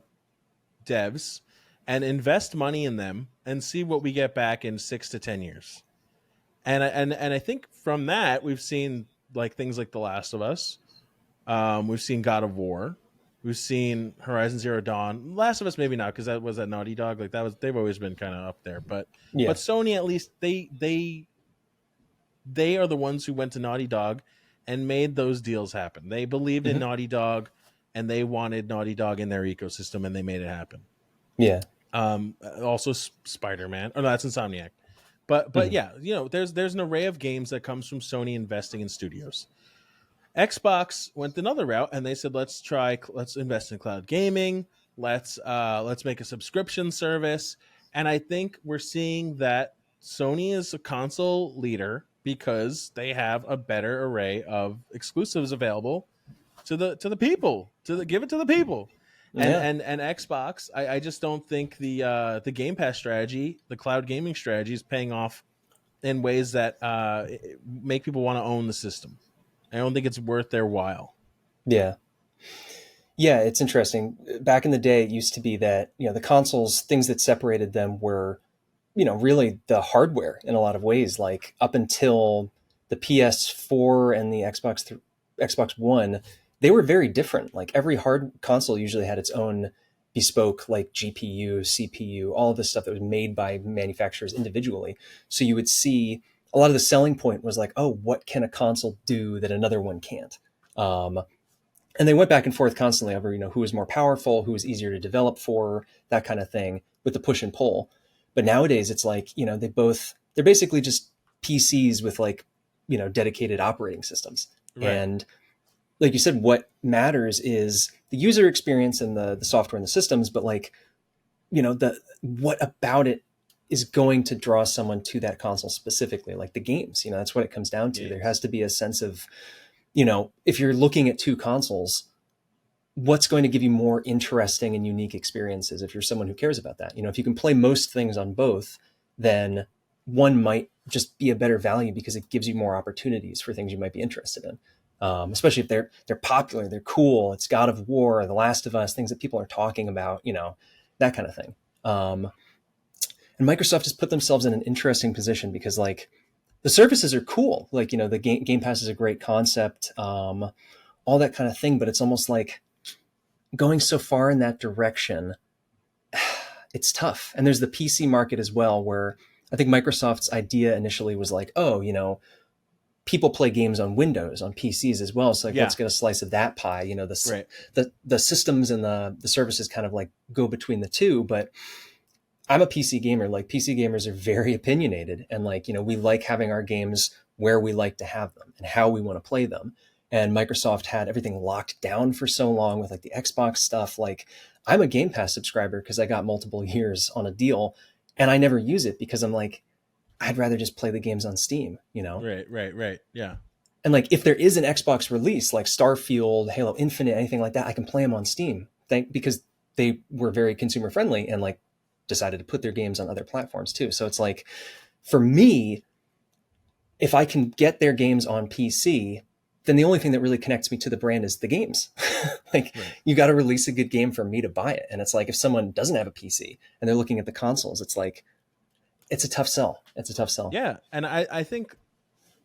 devs, and invest money in them and see what we get back in 6 to 10 years. And I think from that we've seen like things like The Last of Us, we've seen God of War, we've seen Horizon Zero Dawn. Last of Us maybe not because that was at Naughty Dog. Like that was they've always been kind of up there, but Yeah. Sony at least they are the ones who went to Naughty Dog and made those deals happen. They believed in Hmm. Naughty Dog and they wanted Naughty Dog in their ecosystem and they made it happen. Yeah. Also Spider Man. Oh no, that's Insomniac. But Hmm. yeah, there's an array of games that comes from Sony investing in studios. Xbox went another route and they said let's invest in cloud gaming. Let's make a subscription service. And I think we're seeing that Sony is a console leader because they have a better array of exclusives available to the people to give it to the people. and Yeah. and and Xbox, I just don't think the Game Pass strategy, the cloud gaming strategy, is paying off in ways that make people want to own the system. I don't think it's worth their while. Yeah. Yeah, it's interesting. Back in the day, it used to be that, the consoles, things that separated them were, really the hardware in a lot of ways. Like up until the PS4 and the Xbox One, they were very different. Like every hard console usually had its own bespoke, like GPU, CPU, all of this stuff that was made by manufacturers individually. So you would see a lot of the selling point was like, oh, what can a console do that another one can't? Um, and they went back and forth constantly over, who was more powerful, who was easier to develop for, that kind of thing, with the push and pull. But nowadays it's like, they're basically just PCs with like, dedicated operating systems. Right. And like you said, what matters is the user experience and the software and the systems, but like, the what about it is going to draw someone to that console specifically, like the games. That's what it comes down to. There Games. has to be a sense of, if you're looking at two consoles, what's going to give you more interesting and unique experiences if you're someone who cares about that. If you can play most things on both, then one might just be a better value because it gives you more opportunities for things you might be interested in. Especially if they're popular, they're cool. It's God of War, The Last of Us, things that people are talking about, that kind of thing. And Microsoft has put themselves in an interesting position because like the services are cool. Like, the Game Pass is a great concept, all that kind of thing. But it's almost like going so far in that direction, it's tough. And there's the PC market as well, where I think Microsoft's idea initially was like, oh, people play games on Windows, on PCs as well. So like, let's Yeah. get a slice of that pie. Right. The systems and the services kind of like go between the two. But I'm a PC gamer. Like PC gamers are very opinionated, and like, we like having our games where we like to have them and how we want to play them. and Microsoft had everything locked down for so long with like the Xbox stuff. Like, I'm a Game Pass subscriber because I got multiple years on a deal, and I never use it because I'm like, I'd rather just play the games on Steam, you know? Right. Yeah. And like, if there is an Xbox release like Starfield, Halo Infinite, anything like that, I can play them on Steam. Because they were very consumer friendly and like decided to put their games on other platforms too. So it's like, for me, if I can get their games on PC, then the only thing that really connects me to the brand is the games. Like, Right. you got to release a good game for me to buy it. And it's like, if someone doesn't have a PC and they're looking at the consoles, it's like, it's a tough sell. It's a tough sell. Yeah. And I think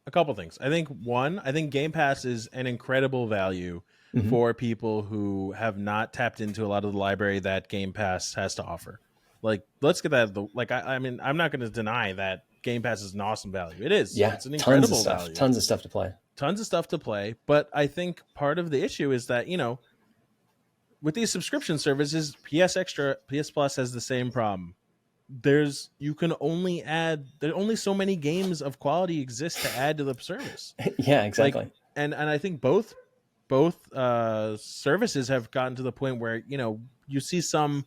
a couple things. I think one, I think Game Pass is an incredible value Mm-hmm. for people who have not tapped into a lot of the library that Game Pass has to offer. Like, let's get that. Like, I mean, I'm not going to deny that Game Pass is an awesome value. It is. Yeah, It's an incredible value. tons of stuff to play. Tons of stuff to play. But I think part of the issue is that, with these subscription services, PS Extra, PS Plus has the same problem. You can only add, there are only so many games of quality exist to add to the service. Yeah, Like, exactly. and I think both services have gotten to the point where you see certain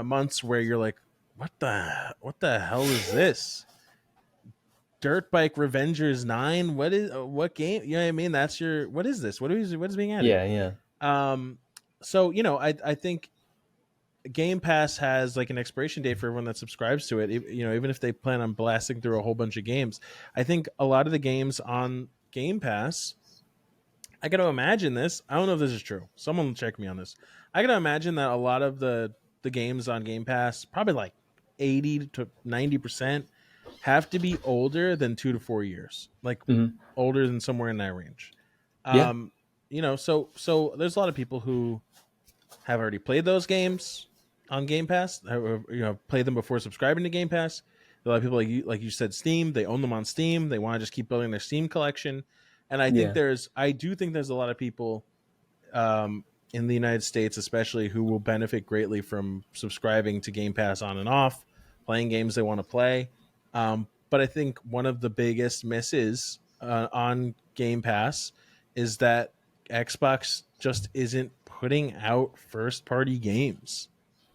months where you're like, what the hell is this? Dirt Bike Revengers 9? What game? You know what I mean? What is this? What is being added? Yeah, yeah. So I think Game Pass has like an expiration date for everyone that subscribes to it. Even if they plan on blasting through a whole bunch of games, I think a lot of the games on Game Pass, I got to imagine this. I don't know if this is true. Someone will check me on this. I got to imagine that a lot of the games on Game Pass, probably like 80 to 90%, have to be older than 2 to 4 years, like Mm-hmm. older than somewhere in that range. Yeah, So there's a lot of people who have already played those games on Game Pass, played them before subscribing to Game Pass. A lot of people, like you said, Steam. They own them on Steam. They want to just keep building their Steam collection. And yeah. I do think there's a lot of people in the United States, especially, who will benefit greatly from subscribing to Game Pass on and off, playing games they want to play. But I think one of the biggest misses on Game Pass is that Xbox just isn't putting out first party games.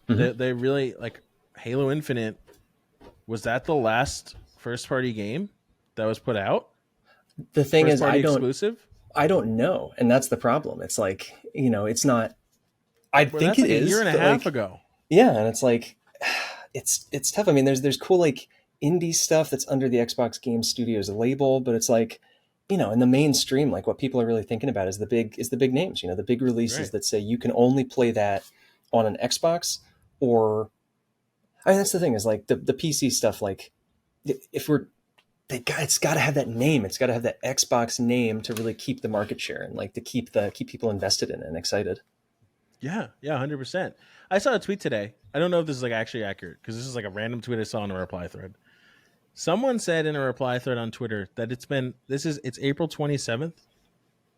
Mm-hmm. They really, like, Halo Infinite. Was that the last first party game that was put out? The thing First is, party exclusive? I don't know, and that's the problem. It's like, it's not. I Well, think that's it like a year is, and a but half like, ago. yeah, and it's like, it's tough. I mean, there's cool like indie stuff that's under the Xbox Game Studios label, but it's like, in the mainstream, like what people are really thinking about is the big names. The big releases Right. that say you can only play that on an Xbox, or I mean, that's the thing is like the PC stuff. Like, if we're it's got to have that name. It's got to have that Xbox name to really keep the market share and like to keep people invested in it and excited. Yeah, 100%. I saw a tweet today. I don't know if this is like actually accurate, because this is like a random tweet I saw in a reply thread. Someone said in a reply thread on Twitter that it's April 27th.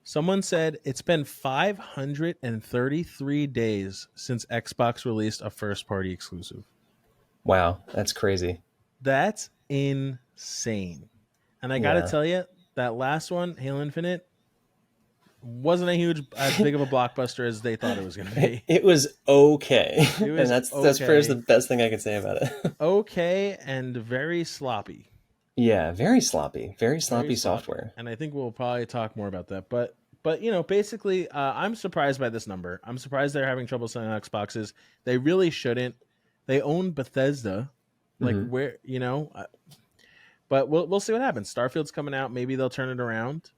Someone said it's been 533 days since Xbox released a first party exclusive. Wow, that's crazy. That's insane. And I got to Yeah, tell you, that last one, Halo Infinite, wasn't as big of a blockbuster as they thought it was going to be. it was okay, It and was that's fair the okay. best thing I could say about it. Okay, and very sloppy. Yeah, very Very sloppy sloppy. software. And I think we'll probably talk more about that. But basically, I'm surprised by this number. I'm surprised they're having trouble selling Xboxes. They really shouldn't. They own Bethesda. Like, Hmm. where, but we'll see what happens. Starfield's coming out. Maybe they'll turn it around.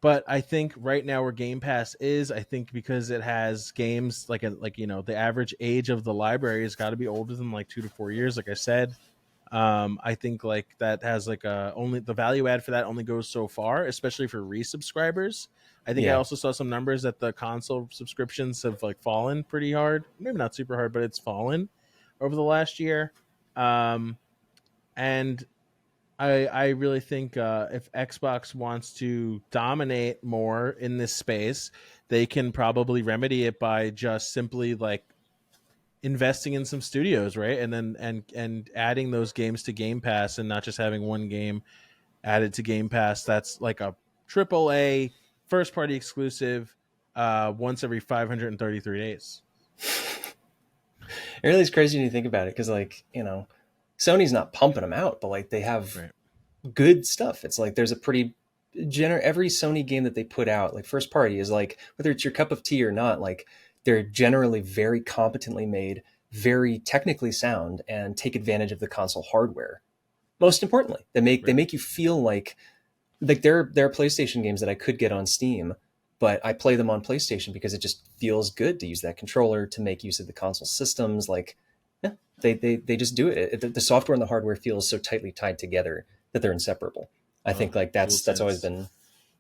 But I think right now where Game Pass is, I think because it has games the average age of the library has got to be older than like 2 to 4 years. Like I said, I think like that has like only the value add for that only goes so far, especially for resubscribers. I think I Yeah, also saw some numbers that the console subscriptions have like fallen pretty hard. Maybe not super hard, but it's fallen over the last year. And I really think if Xbox wants to dominate more in this space, they can probably remedy it by just simply like investing in some studios, right? And then and adding those games to Game Pass, and not just having one game added to Game Pass. That's like a triple A first party exclusive once every 533 days. It really is crazy when you think about it, because like, Sony's not pumping them out, but like they have Right. good stuff. It's like there's a pretty every Sony game that they put out, like first party, is like, whether it's your cup of tea or not, like they're generally very competently made, very technically sound, and take advantage of the console hardware. Most importantly, they Right. make you feel like there are PlayStation games that I could get on Steam, but I play them on PlayStation because it just feels good to use that controller, to make use of the console systems. Like, yeah, they just do it. The software and the hardware feels so tightly tied together that they're inseparable. I Oh, think like dual that's always sense. been.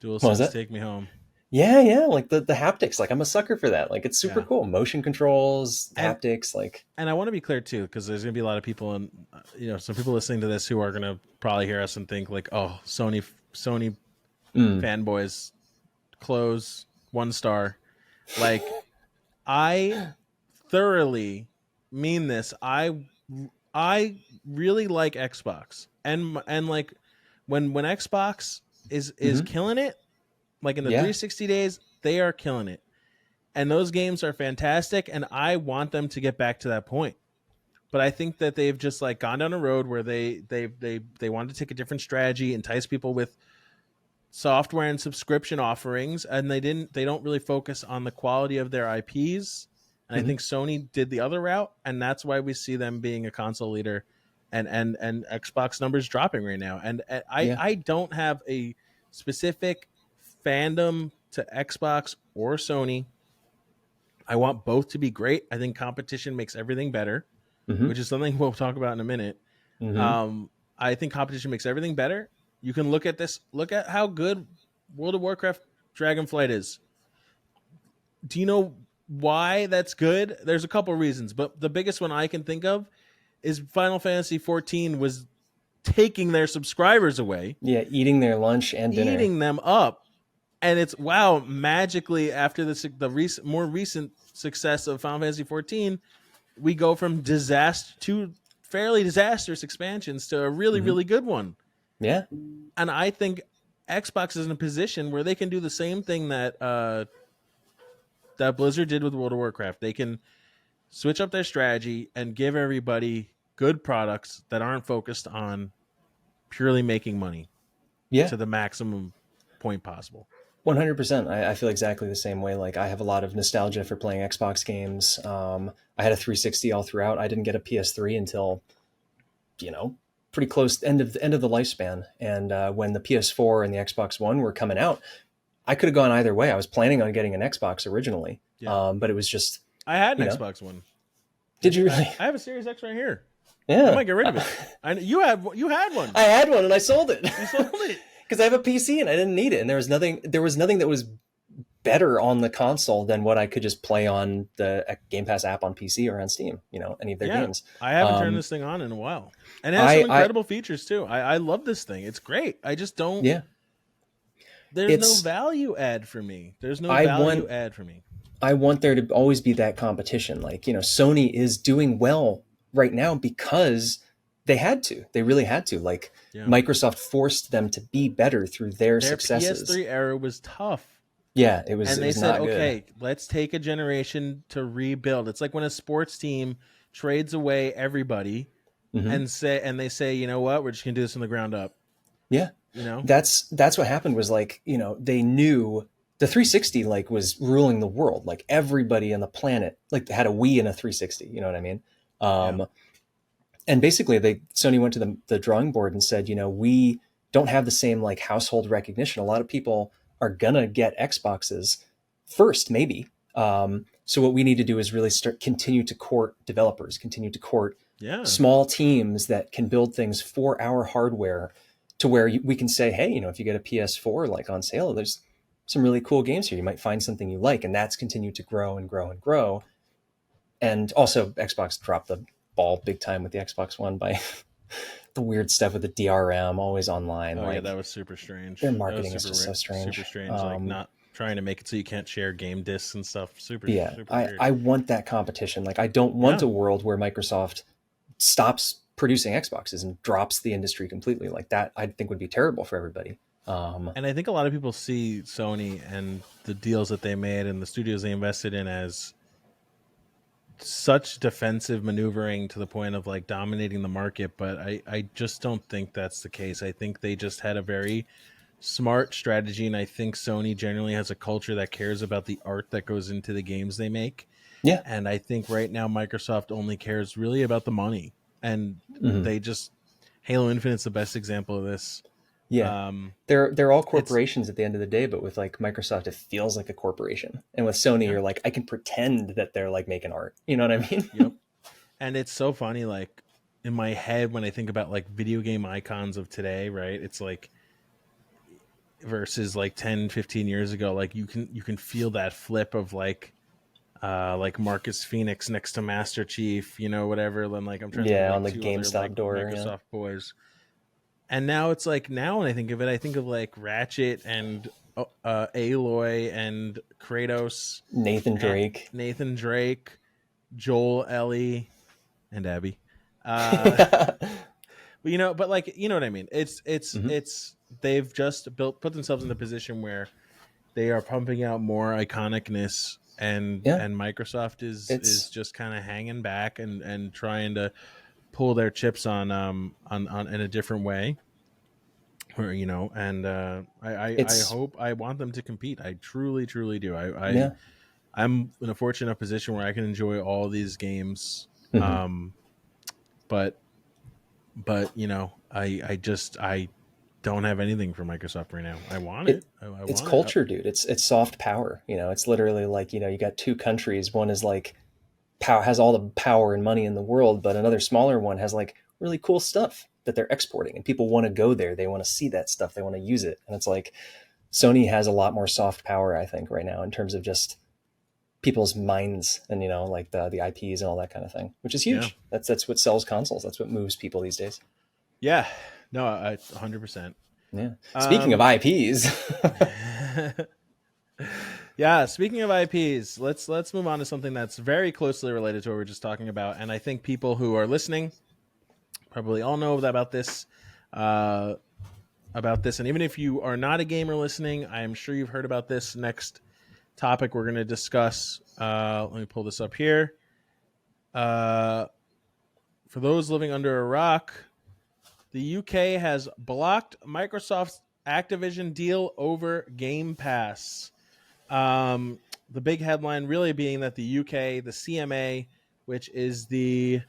Dual What was sense, that? take me home. Yeah, yeah, like the haptics. Like I'm a sucker for that. Like it's super Yeah. cool. Motion controls, And haptics. Like, and I want to be clear too, because there's gonna be a lot of people, and some people listening to this who are gonna probably hear us and think like, oh, Sony mm, fanboys, close 1 star. Like, I thoroughly mean this. I really like Xbox, and like when Xbox is hmm killing it, like in the yeah, 360 days, they are killing it, and those games are fantastic, and I want them to get back to that point. But I think that they've just like gone down a road where they want to take a different strategy, entice people with software and subscription offerings, and they don't really focus on the quality of their IPs. And I hmm think Sony did the other route, and that's why we see them being a console leader, and Xbox numbers dropping right now. And yeah, I don't have a specific fandom to Xbox or Sony. I want both to be great. I think competition makes everything better, hmm which is something we'll talk about in a minute. hmm Um, I think competition makes everything better. You can look at this. Look at how good World of Warcraft Dragonflight is. Do you know why that's good? There's a couple reasons, but the biggest one I can think of is Final Fantasy 14 was taking their subscribers away, yeah. Eating their lunch and dinner. eating them up, and it's wow, magically after more recent success of Final Fantasy 14, we go from disaster to fairly disastrous expansions to a really hmm really good one. Yeah, And I think Xbox is in a position where they can do the same thing that Blizzard did with World of Warcraft. They can switch up their strategy and give everybody good products that aren't focused on purely making money yeah. to the maximum point possible. 100%. I feel exactly the same way. Like I have a lot of nostalgia for playing Xbox games. I had a 360 all throughout. I didn't get a PS3 until, you know, pretty close end of the lifespan. And when the PS4 and the Xbox One were coming out, I could have gone either way. I was planning on getting an Xbox originally, Yeah, but it was just, I had you an know, Xbox One. did you really? I have a Series X right here. I Yeah. might get rid of it. You had one. I had one and I sold it You sold it. because I have a PC and I didn't need it. And there was nothing that was better on the console than what I could just play on the Game Pass app on PC or on Steam, any of their Yeah, games. I haven't turned Um, this thing on in a while, and it has some I incredible features too. I love this thing. It's great. I just don't. yeah, There's no it's, value add for me. There's no I value want, add for me. I want there to always be that competition. Like, Sony is doing well right now because they had to, they really had to. Like Yeah, Microsoft forced them to be better through their their successes. PS3 era was tough, Yeah, it was, and it they was said, not good. "Okay, let's take a generation to rebuild." It's like when a sports team trades away everybody hmm and they say, "You know what? We're just gonna do this from the ground up." Yeah. You know? That's what happened. Was like, they knew the 360 like was ruling the world. Like everybody on the planet like had a Wii and a 360. You know what I mean? Yeah, And basically, Sony went to the drawing board and said, we don't have the same like household recognition. A lot of people are gonna get Xboxes first, maybe. So what we need to do is really continue to court developers, continue to court yeah, small teams that can build things for our hardware, to where we can say, hey, if you get a PS4 like on sale, there's some really cool games here. You might find something you like, and that's continued to grow and grow and grow. And also, Xbox dropped the ball big time with the Xbox One by the weird stuff with the DRM, always online. oh yeah, that Like was super strange. their That was marketing is just so super strange. strange. Like not trying to make it so you can't share game discs and stuff. Super Yeah, super I, weird. I want that competition. Like I don't want Yeah, a world where Microsoft stops producing Xboxes and drops the industry completely. Like that, I think would be terrible for everybody. And I think a lot of people see Sony and the deals that they made and the studios they invested in as such defensive maneuvering to the point of like dominating the market, but I just don't think that's the case. I think they just had a very smart strategy, and I think Sony generally has a culture that cares about the art that goes into the games they make. Yeah. And I think right now Microsoft only cares really about the money, and Hmm. they just Halo Infinite's the best example of this. Yeah. Um, They're all it's corporations at the end of the day, but with like Microsoft, it feels like a corporation. And with Sony, yeah, you're like, I can pretend that they're like making art. You know what I mean? yep. And it's so funny, like in my head when I think about like video game icons of today, right? It's like versus like 10, 15 years ago, like you can feel that flip of like Marcus Phoenix next to Master Chief, whatever. Then like I'm trying to think of Yeah, on like the two other like GameStop door. Yeah. Microsoft boys. And now it's like now when I think of it, I think of like Ratchet and Aloy and Kratos Nathan and Drake. Nathan Drake, Joel, Ellie, and Abby. Uh but like what I mean. Hmm. It's they've just put themselves in a position where they are pumping out more iconicness, Yeah. and Microsoft is It's just kind of hanging back and trying to pull their chips on in a different way. Or, and I it's hope I want them to compete. I truly truly do. yeah. I'm in a fortunate position where I can enjoy all these games. Hmm. Um, but I don't have anything for Microsoft right now. I want It it. I it's want it. culture, dude. It's soft power. It's literally like, you got two countries. One is like power has all the power and money in the world, but another smaller one has like really cool stuff that they're exporting, and people want to go there. They want to see that stuff. They want to use it. And it's like Sony has a lot more soft power, I think, right now in terms of just people's minds and like the IPs and all that kind of thing, which is Yeah. huge. That's what sells consoles. That's what moves people these days. Yeah. No, 100%. Yeah. Speaking of Um, IPs, yeah. Speaking of IPs, let's move on to something that's very closely related to what we are just talking about, and I think people who are listening probably all know uh, about this, and even if you are not a gamer listening, I am sure you've heard about this next topic we're going to discuss. Let me pull this up here. Uh, for those living under a rock, the UK has blocked Microsoft's Activision deal over Game Pass. The big headline really being that the UK, the CMA, which is the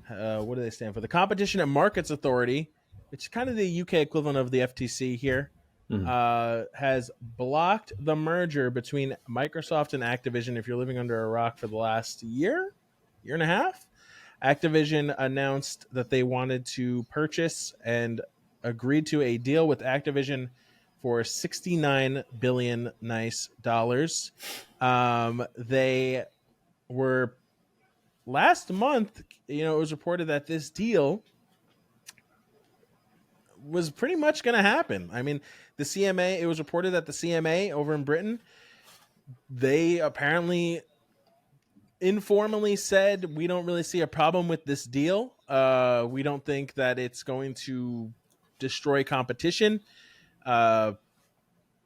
what do they stand for? The Competition and Markets Authority, which is kind of the UK equivalent of the FTC here, mm, has blocked the merger between Microsoft and Activision. If you're living under a rock for the last year and a half, Activision announced that they wanted to purchase and agreed to a deal with Activision for 69 billion nice dollars. They were last month, it was reported that this deal was pretty much going to happen. I mean, the CMA, it was reported that the CMA over in Britain, they apparently informally said, we don't really see a problem with this deal. We don't think that it's going to destroy competition. Uh,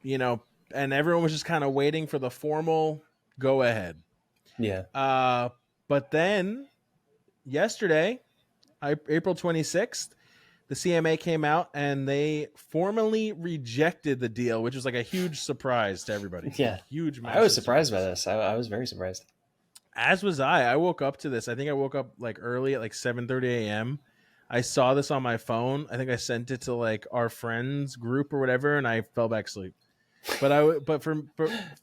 you know, and everyone was just kind of waiting for the formal go ahead. yeah, Uh, but then yesterday, April 26th, the CMA came out and they formally rejected the deal, which was like a huge surprise to everybody. Like yeah. huge, I was massive surprised by surprise. this. I was very surprised. As was I. I woke up to this. I think I woke up like early at like 7:30 a.m. I saw this on my phone. I think I sent it to like our friends group or whatever, and I fell back asleep. But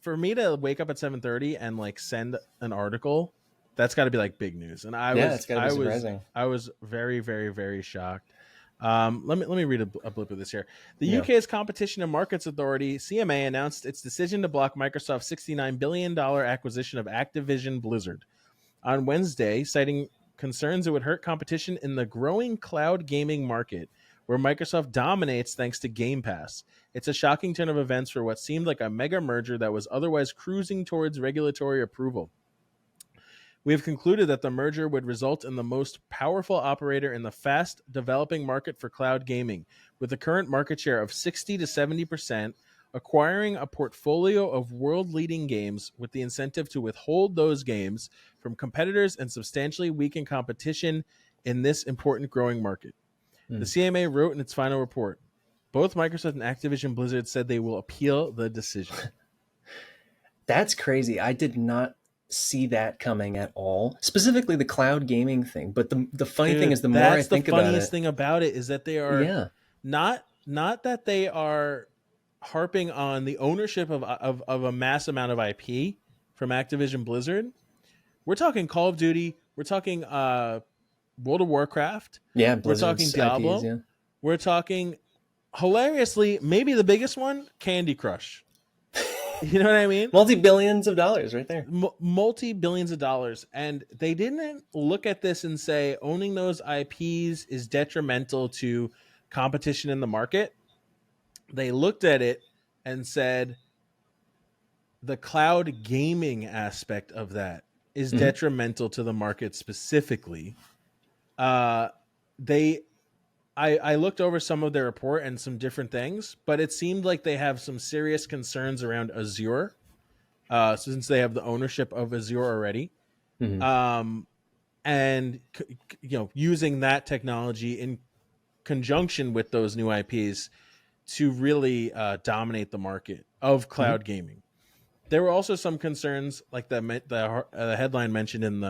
for me to wake up at 7:30 and like send an article, that's got to be like big news. And I Yeah, was it's got to be I was surprising. I was very very very shocked. Let me read a blip of this here. The Yeah, UK's Competition and Markets Authority (CMA) announced its decision to block Microsoft's $69 billion acquisition of Activision Blizzard on Wednesday, citing concerns it would hurt competition in the growing cloud gaming market, where Microsoft dominates thanks to Game Pass. It's a shocking turn of events for what seemed like a mega merger that was otherwise cruising towards regulatory approval. We have concluded that the merger would result in the most powerful operator in the fast developing market for cloud gaming, with a current market share of 60 to 70%, acquiring a portfolio of world leading games with the incentive to withhold those games from competitors and substantially weaken competition in this important growing market. The Mm. CMA wrote in its final report, both Microsoft and Activision Blizzard said they will appeal the decision. That's crazy. I did not see that coming at all. Specifically the cloud gaming thing. But the funny thing is, Dude, the more I that's the think about funniest it, thing about it is that they are yeah, not that they are harping on the ownership of a mass amount of IP from Activision Blizzard. We're talking Call of Duty, we're talking World of Warcraft, yeah, we're talking Blizzard's IPs, Diablo, yeah, we're talking hilariously, maybe the biggest one, Candy Crush. You know what I mean? multi billions of dollars right there. Multi billions of dollars. And they didn't look at this and say owning those IPs is detrimental to competition in the market. They looked at it and said the cloud gaming aspect of that is Hmm. detrimental to the market specifically. Uh, they I looked over some of their report and some different things, but it seemed like they have some serious concerns around Azure, since they have the ownership of Azure already, Hmm. um, and using that technology in conjunction with those new IPs to really dominate the market of Hmm. cloud gaming. There were also some concerns, like the headline mentioned in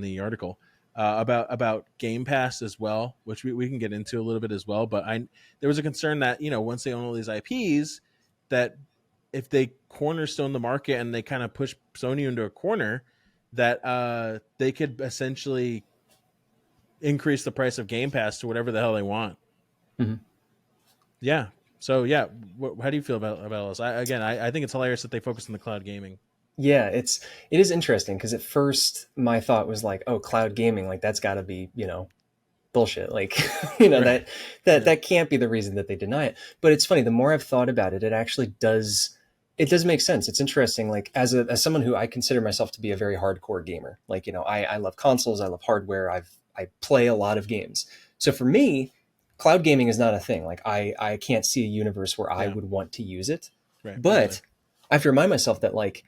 the article, about Game Pass as well, which we can get into a little bit as well. But there was a concern that once they own all these IPs, that if they cornerstone the market and they kind of push Sony into a corner, that they could essentially increase the price of Game Pass to whatever the hell they want. Hmm. Yeah. So yeah, how do you feel about this? I think it's hilarious that they focus on the cloud gaming. Yeah, it is interesting because at first my thought was like, oh, cloud gaming, like that's got to be bullshit. Like Right. Yeah. that can't be the reason that they deny it. But it's funny. The more I've thought about it, it actually does. It does make sense. It's interesting. Like as someone who I consider myself to be a very hardcore gamer. Like I love consoles. I love hardware. I play a lot of games. So for me, cloud gaming is not a thing. Like I can't see a universe where I Yeah. would want to use it. Right. Me neither. But I have to remind myself that like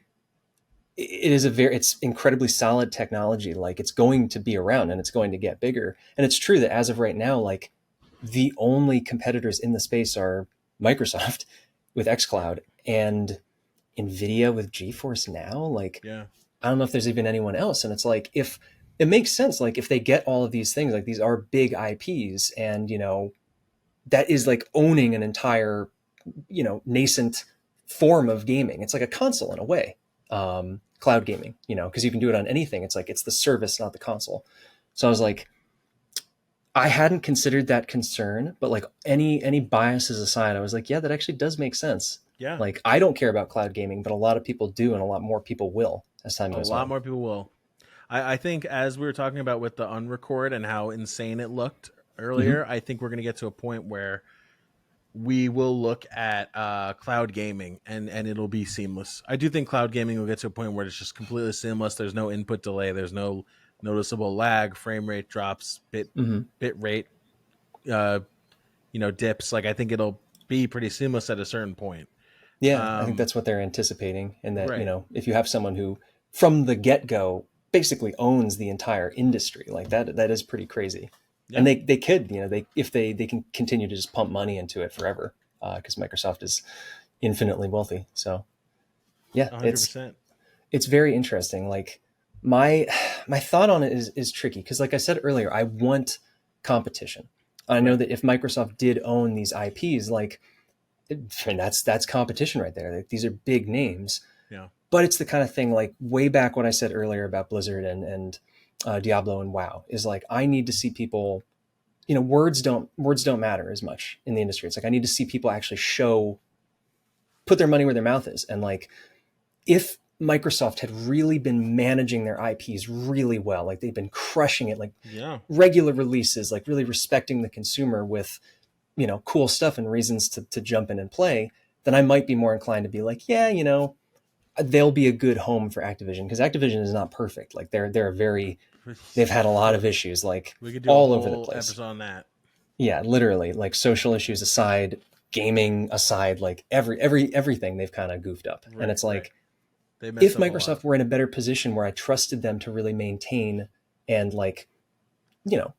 it's incredibly solid technology. Like it's going to be around and it's going to get bigger. And it's true that as of right now, like the only competitors in the space are Microsoft with xCloud and Nvidia with GeForce Now. Like Yeah. I don't know if there's even anyone else. And it's like if it makes sense, like if they get all of these things, like these are big IPs, and that is like owning an entire nascent form of gaming. It's like a console in a way. Cloud gaming, because you can do it on anything. It's like it's the service, not the console. So I was like, I hadn't considered that concern, but like any biases aside, I was like, yeah, that actually does make sense. Yeah. Like I don't care about cloud gaming, but a lot of people do, and a lot more people will as time A goes lot on. more people will. I think, as we were talking about with the unrecord and how insane it looked Hmm. earlier, I think we're going to get to a point where we will look at cloud gaming, and it'll be seamless. I do think cloud gaming will get to a point where it's just completely seamless. There's no input delay. There's no noticeable lag, frame rate drops, Hmm. bit rate, uh, dips. Like, I think it'll be pretty seamless at a certain point. Yeah, I think Um, that's what they're anticipating, and that right. if you have someone who from the get go basically owns the entire industry, like that is pretty crazy. And Yeah. they could, they if they can continue to just pump money into it forever, because Microsoft is infinitely wealthy. So yeah, 100%. it's very interesting. Like my my thought on it is tricky because, like I said earlier, I want competition. I know Right. that if Microsoft did own these IPs, like and that's competition right there. Like, these are big names, Yeah. but it's the kind of thing like way back what I said earlier about Blizzard and Diablo and WoW is like I need to see people. Words don't matter as much in the industry. It's like I need to see people actually put their money where their mouth is, and like if Microsoft had really been managing their IPs really well, like they've been crushing it, like Yeah. regular releases, like really respecting the consumer with cool stuff and reasons to jump in and play, then I might be more inclined to be like, yeah, they'll be a good home for Activision, because Activision is not perfect. Like they're very, they've had a lot of issues, like We could do a all over the whole place. episode on that. Yeah, literally, like social issues aside, gaming aside, like everything they've kind of goofed up. And Right, it's right. like, They messed if up a lot. Microsoft were in a better position where I trusted them to really maintain and like, you know,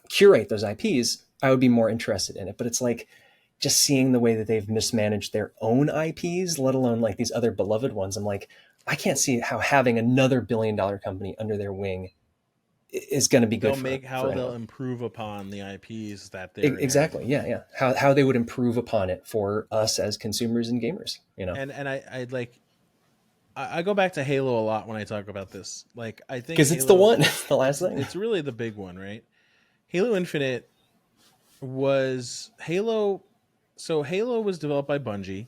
curate those IPs, I would be more interested in it. But it's like, just seeing the way that they've mismanaged their own IPs, let alone like these other beloved ones, I'm like, I can't see how having another $1 billion company under their wing is going to be good How for they'll anyone. improve upon the IPs that they're Exactly. inheriting. Yeah, yeah. How they would improve upon it for us as consumers and gamers. You know, And I like I go back to Halo a lot when I talk about this. Like I think because it's the Halo one, the last thing. it's really the big one, right? Halo Infinite was Halo. So Halo was developed by Bungie.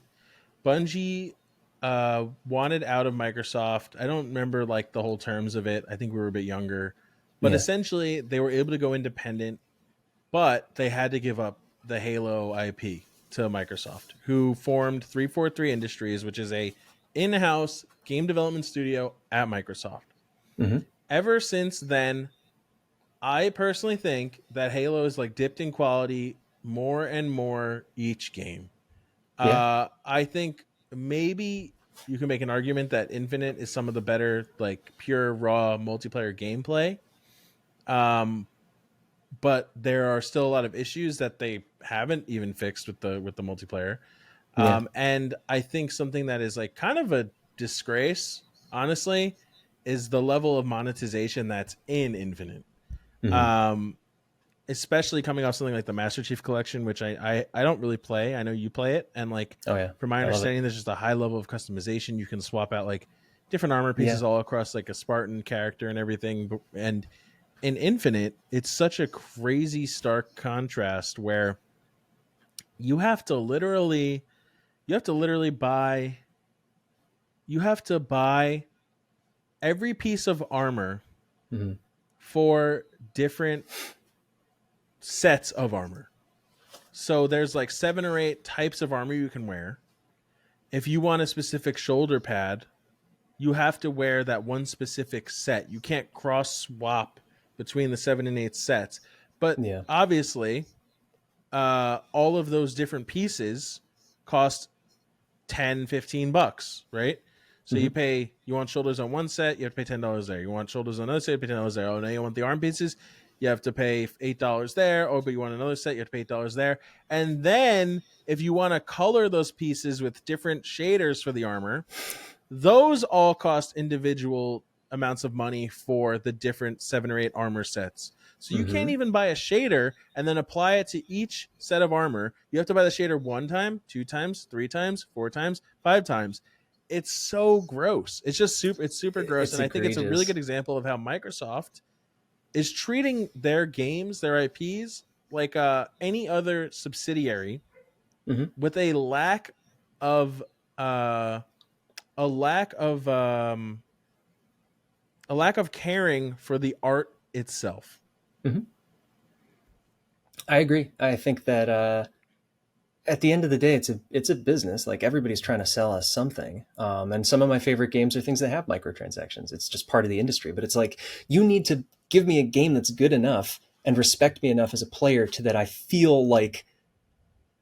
Bungie wanted out of Microsoft. I don't remember like the whole terms of it. I think we were a bit younger, but Yeah. essentially they were able to go independent, but they had to give up the Halo IP to Microsoft, who formed 343 Industries, which is a in-house game development studio at Microsoft. Mm-hmm. Ever since then, I personally think that Halo is like dipped in quality more and more each game. Yeah. I think maybe you can make an argument that Infinite is some of the better, like pure raw multiplayer gameplay. Um, but there are still a lot of issues that they haven't even fixed with the multiplayer. Yeah. And I think something that is like kind of a disgrace, honestly, is the level of monetization that's in Infinite. Mm-hmm. Um, Especially coming off something like the Master Chief Collection, which I don't really play. I know you play it, and like Oh yeah, from my I love it. understanding, there's just a high level of customization. You can swap out like different armor Yeah. pieces all across like a Spartan character and everything. And in Infinite, it's such a crazy stark contrast where you have to literally you have to literally buy you have to buy every piece of armor Mm-hmm. for different sets of armor. So there's like 7 or 8 types of armor you can wear. If you want a specific shoulder pad, you have to wear that one specific set. You can't cross swap between the 7 and 8 sets. But Yeah. obviously, all of those different pieces cost 10, $15, right? So Mm-hmm. you want shoulders on one set, you have to pay $10 there. You want shoulders on another set, you pay $10 there. Oh, now you want the arm pieces, you have to pay $8 there. Oh, but you want another set, you have to pay $8 there. And then if you want to color those pieces with different shaders for the armor, those all cost individual amounts of money for the different 7 or 8 armor sets. So you can't Mm-hmm. even buy a shader and then apply it to each set of armor. You have to buy the shader 1 time, 2 times, 3 times, 4 times, 5 times. It's so gross. It's super gross. It's And I think it's a really egregious. good example of how Microsoft is treating their games, their IPs, like any other subsidiary Mm-hmm. with of uh, a lack of a lack of caring for the art itself. Mm-hmm. I agree. I think that at the end of the day, it's a business. Like everybody's trying to sell us something. And some of my favorite games are things that have microtransactions. It's just part of the industry. But it's like, you need to give me a game that's good enough and respect me enough as a player to that I feel like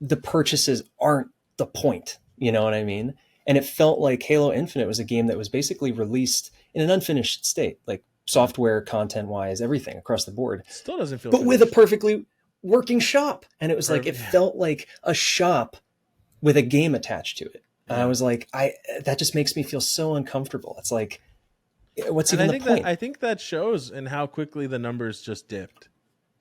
the purchases aren't the point. You know what I mean? And it felt like Halo Infinite was a game that was basically released in an unfinished state, like software, content wise, everything across the board, Still doesn't feel but with a finished. perfectly working shop. And it was like, it Yeah, felt like a shop with a game attached to it. And I yeah. was like, that just makes me feel so uncomfortable. It's like, what's And even the point? I think that shows in how quickly the numbers just dipped.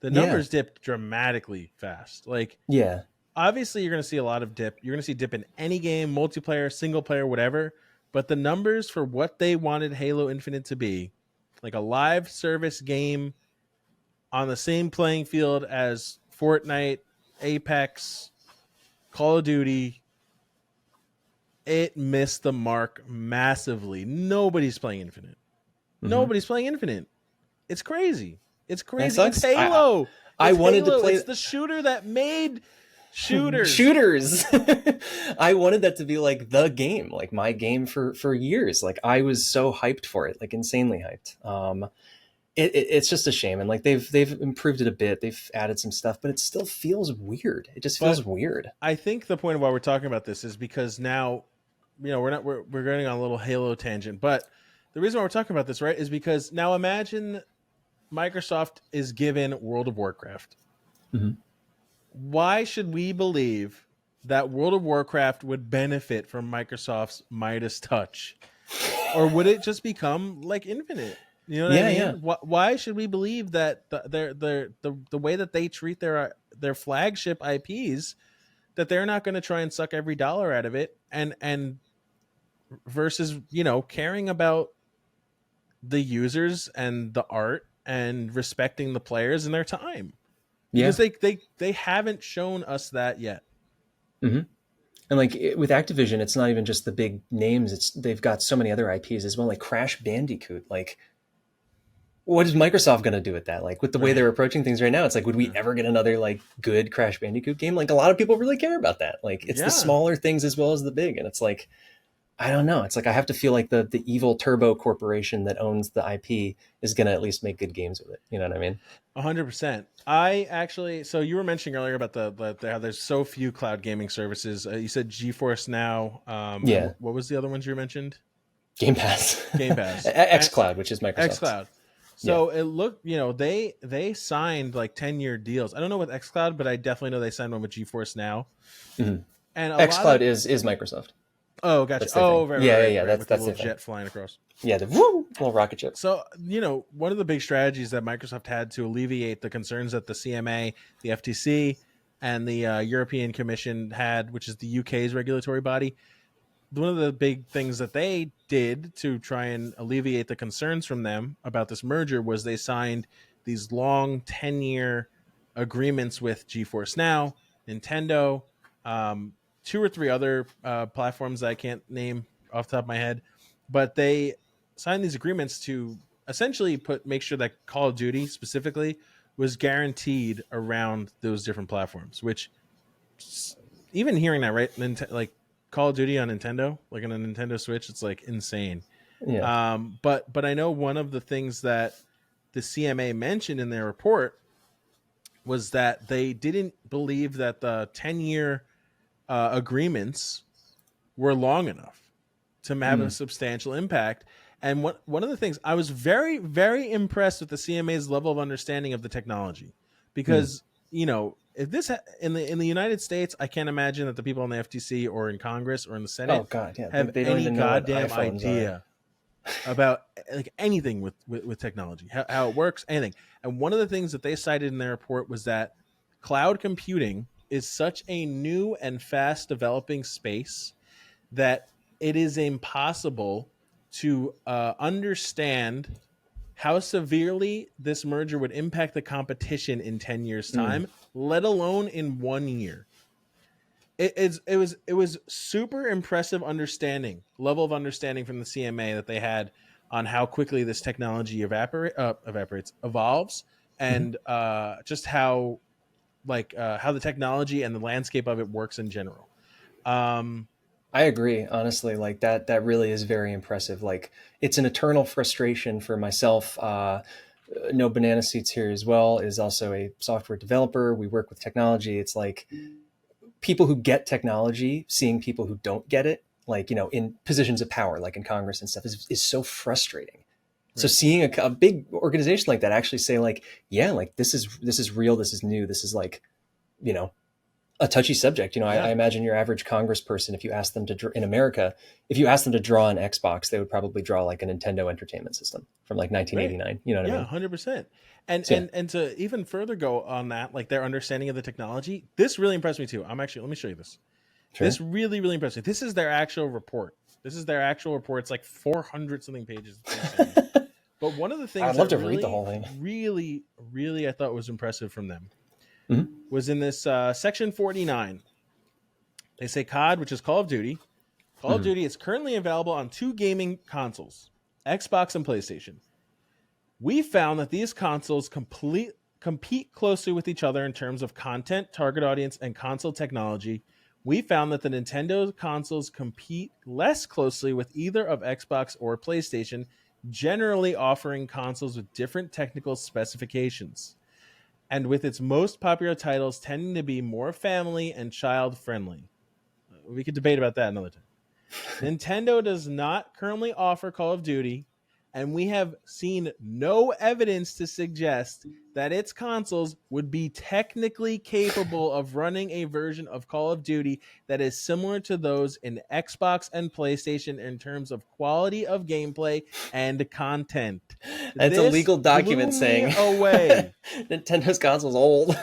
The Yeah. numbers dipped dramatically fast. Like Yeah. obviously you're going to see a lot of dip. You're going to see dip in any game, multiplayer, single player, whatever. But the numbers for what they wanted Halo Infinite to be, like a live service game on the same playing field as Fortnite, Apex, Call of Duty, it missed the mark massively. Nobody's playing Infinite. Mm-hmm. Nobody's playing Infinite. It's crazy. It's That crazy. It's sucks. Halo. I It's wanted to Halo. play. It's the shooter that made Shooters. Shooters. I wanted that to be like the game, like my game for years. Like I was so hyped for it, like insanely hyped. It's just a shame, and like they've improved it a bit. They've added some stuff, but it still feels weird. It just feels But weird. I think the point of why we're talking about this is because now, we're getting on a little Halo tangent, but the reason why we're talking about this, right, is because now imagine Microsoft is given World of Warcraft. Mhm. Why should we believe that World of Warcraft would benefit from Microsoft's Midas touch? Or would it just become like Infinite? You know what I Yeah, mean? yeah. Why should we believe that the way that they treat their flagship IPs, that they're not going to try and suck every dollar out of it, and versus caring about the users and the art and respecting the players and their time, because Yeah. they haven't shown us that yet. Hmm. And like with Activision, it's not even just the big names. It's they've got so many other IPs as well, like Crash Bandicoot. Like, what is Microsoft going to do with that? Like with the way Right. they're approaching things right now, it's like, would we Yeah. ever get another like good Crash Bandicoot game? Like a lot of people really care about that. Like it's the Yeah. smaller things as well as the big, and it's like I don't know. It's like I have to feel like the evil Turbo Corporation that owns the IP is going to at least make good games with it. You know what I mean? 100%. I actually, so you were mentioning earlier about how there's so few cloud gaming services. You said GeForce Now. And Yeah, what was the other ones you mentioned? Game Pass, Game Pass, X Cloud, which is Microsoft's. xCloud. Yeah. So it looked, they signed like 10-year deals. I don't know with xCloud, but I definitely know they signed one with GeForce Now. Mm-hmm. And a X lot Cloud of, is Microsoft. oh, gotcha. That's their Oh, thing. right, right, Yeah, yeah, right, yeah. right. That's With the that's little their thing. jet flying across. Yeah, the woo, little rocket ship. So, one of the big strategies that Microsoft had to alleviate the concerns that the CMA, the FTC, and the European Commission had, which is the UK's regulatory body, one of the big things that they did to try and alleviate the concerns from them about this merger was they signed these long 10-year agreements with GeForce Now, Nintendo, um, two or three other platforms that I can't name off the top of my head, but they signed these agreements to essentially make sure that Call of Duty specifically was guaranteed around those different platforms, which even hearing that, right, like Call of Duty on Nintendo, like on a Nintendo Switch, it's like insane. Yeah. But I know one of the things that the CMA mentioned in their report was that they didn't believe that the 10-year agreements were long enough to have a Mm. substantial impact. And one of the things, I was very, very impressed with the CMA's level of understanding of the technology, Mm. because if this in the United States, I can't imagine that the people in the FTC or in Congress or in the Oh Senate God, yeah. have They don't any even know what goddamn iPhones are. idea about like anything with technology, how it works, anything. And one of the things that they cited in their report was that cloud computing is such a new and fast developing space that it is impossible to understand how severely this merger would impact the competition in 10 years Mm. time, let alone in 1 year. It was super impressive level of understanding from the CMA that they had on how quickly this technology evolves, Mhm. and just how how the technology and the landscape of it works in general. Um, I agree, honestly. Like that really is very impressive. Like it's an eternal frustration for myself. No Banana Suits here as well is also a software developer. We work with technology. It's like people who get technology seeing people who don't get it, like in positions of power, like in Congress and stuff, is so frustrating. So right. seeing a big organization like that actually say like, yeah, like this is real, this is new, this is like you know a touchy subject. I Yeah. imagine your average congressperson, if you ask them to in America, if you ask them to draw an Xbox, they would probably draw like a Nintendo Entertainment System from like Right. 1989. You know what I Yeah, mean? 100%. And So yeah, and to even further go on that, like their understanding of the technology, this really impressed me too. Let me show you this. sure. This really, really impressed me. This is their actual report. It's like 400 something pages that they send. But one of the things I'd love that to read the whole really, thing. really, really I thought was impressive from them Mhm. was in this section 49. They say COD, which is Call of Duty. Call of Mhm. Duty is currently available on 2 gaming consoles, Xbox and PlayStation. We found that these consoles compete closely with each other in terms of content, target audience, and console technology, we found that the Nintendo consoles compete less closely with either of Xbox or PlayStation, generally offering consoles with different technical specifications, and with its most popular titles tending to be more family and child friendly. We could debate about that another time. Nintendo does not currently offer Call of Duty, and we have seen no evidence to suggest that its consoles would be technically capable of running a version of Call of Duty that is similar to those in Xbox and PlayStation in terms of quality of gameplay and content. It's a This legal blew document me saying away. Nintendo's console's old.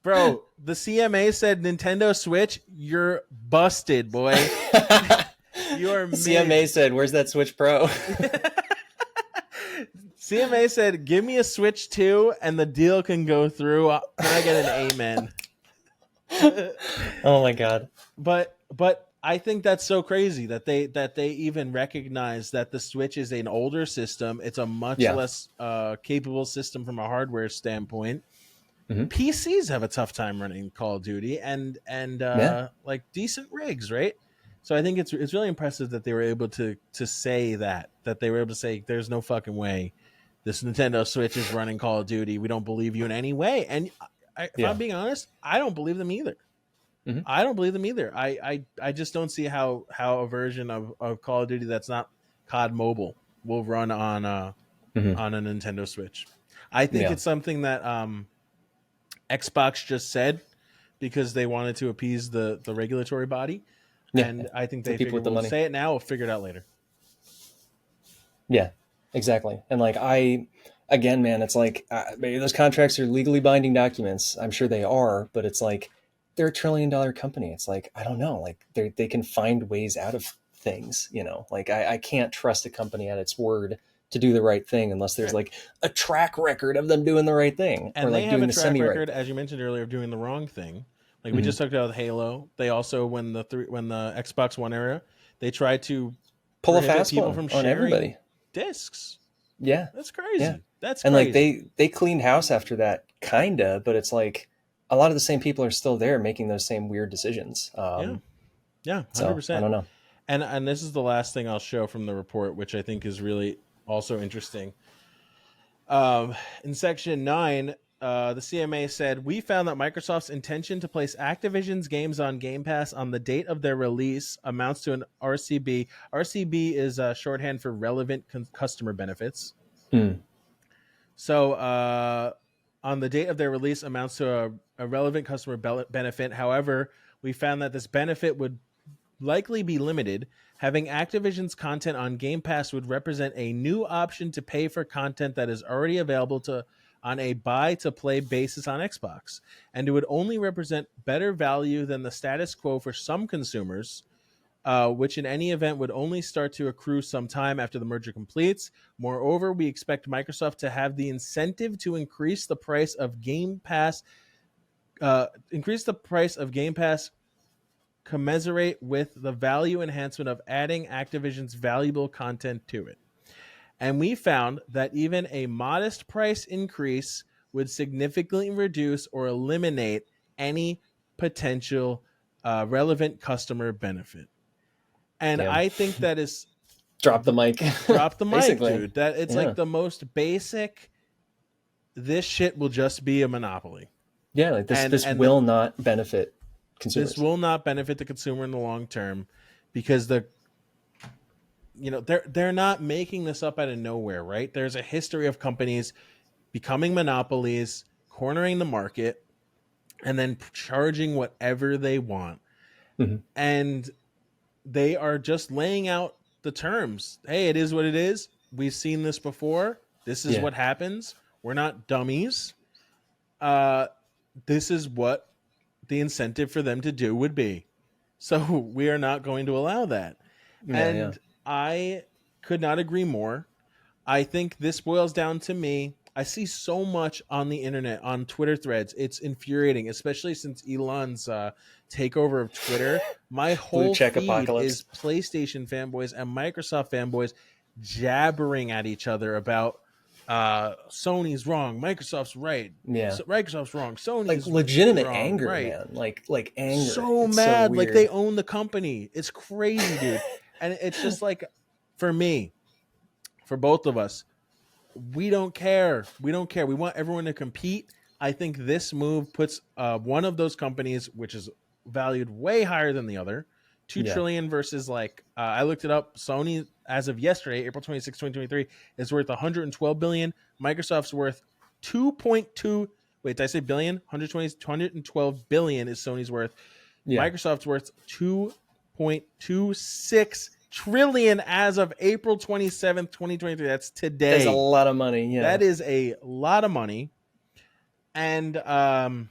Bro, the CMA said Nintendo Switch, you're busted, boy. You are CMA mid. said, "Where's that Switch Pro?" CMA said, "Give me a Switch 2 and the deal can go through." Can I get an amen? Oh my god. But I think that's so crazy that they even recognize that the Switch is an older system. It's a much Yeah. less capable system from a hardware standpoint. Mhm. PCs have a tough time running Call of Duty and Yeah. like decent rigs, right? So I think it's really impressive that they were able to say that they were able to say there's no fucking way this Nintendo Switch is running Call of Duty. We don't believe you in any way. And if I'm Yeah. being honest, I don't believe them either. Mhm. I don't believe them either. I just don't see how a version of Call of Duty that's not COD Mobile will run Mhm. on a Nintendo Switch. I think Yeah. it's something that Xbox just said because they wanted to appease the regulatory body, Yeah. and I think The they people figured with the we'll money. say it now, we'll figure it out later. Yeah. Exactly. And like again, man, it's like maybe those contracts are legally binding documents. I'm sure they are, but it's like they're $1 trillion company. It's like I don't know. Like they can find ways out of things. Like I can't trust a company at its word to do the right thing unless there's Right. like a track record of them doing the right thing or And they like have a doing the track semi right record, thing. as you mentioned earlier, of doing the wrong thing. Like we Mm-hmm. just talked about with Halo. They also when the Xbox One era, they tried to Pull a prohibit fast people one from on sharing everybody. discs. Yeah. That's Yeah. crazy. That's And like crazy. they cleaned house after that, kinda, but it's like a lot of the same people are still there making those same weird decisions. Yeah. Yeah, So I 100%. don't know. And this is the last thing I'll show from the report, which I think is really also interesting. In section 9, the CMA said, "We found that Microsoft's intention to place Activision's games on Game Pass on the date of their release amounts to an RCB." RCB is shorthand for relevant customer benefits. Hmm. So, on the date of their release amounts to a relevant customer benefit. However, we found that this benefit would likely be limited. Having Activision's content on Game Pass would represent a new option to pay for content that is already available on a buy to play basis on Xbox, and it would only represent better value than the status quo for some consumers, which in any event would only start to accrue some time after the merger completes. Moreover, we expect Microsoft to have the incentive to increase the price of Game Pass, commensurate with the value enhancement of adding Activision's valuable content to it. And we found that even a modest price increase would significantly reduce or eliminate any potential relevant customer benefit. And Yeah. I think that is Drop the mic. drop the mic, Basically. dude. That it's Yeah. like the most basic. This shit will just be a monopoly, Yeah. Like this and will not benefit this consumers. will not benefit the consumer in the long term because they're not making this up out of nowhere, right? There's a history of companies becoming monopolies, cornering the market, and then charging whatever they want. Mm-hmm. And they are just laying out the terms. Hey, it is what it is. We've seen this before. This is Yeah. what happens. We're not dummies. Uh, this is what the incentive for them to do would be. So we are not going to allow that. Yeah. Yeah. And I could not agree more. I think this boils down to me. I see so much on the internet, on Twitter threads. It's infuriating, especially since Elon's takeover of Twitter. My Blue whole check feed apocalypse. is PlayStation fanboys and Microsoft fanboys jabbering at each other about Sony's wrong, Microsoft's right, Yeah. Microsoft's wrong, Like Sony's legitimate wrong, anger, right? man. Like anger. So It's so mad, like they weird. own the company. It's crazy, dude. And it's just like, for me, for both of us, we don't care. We don't care. We want everyone to compete. I think this move puts one of those companies, which is valued way higher than the other, 2 trillion versus like I looked it up. Sony, as of yesterday, April 26, 2023, is worth 112 billion. Microsoft's worth 2.2. Wait, did I say billion? 112 billion is Sony's worth. Yeah. Microsoft's worth 2.26 trillion as of April 27th, 2023. That's That's a today. lot of money. Yeah. That is a lot of money. And I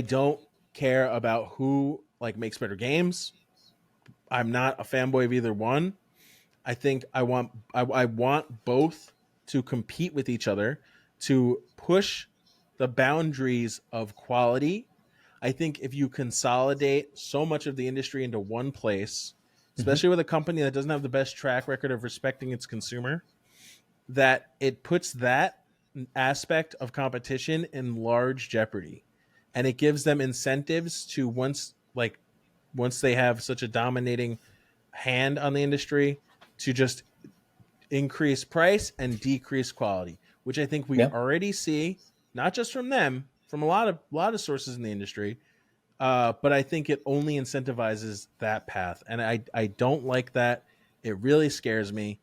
don't care about who like makes better games. I'm not a fanboy of either one. I think I want both to compete with each other, to push the boundaries of quality. I think if you consolidate so much of the industry into one place, Hmm. especially with a company that doesn't have the best track record of respecting its consumer, that it puts that aspect of competition in large jeopardy. And it gives them incentives to once they have such a dominating hand on the industry, to just increase price and decrease quality, which I think we Yeah. already see, not just from them, from a lot of sources in the industry. But I think it only incentivizes that path, and I don't like that. It really scares me.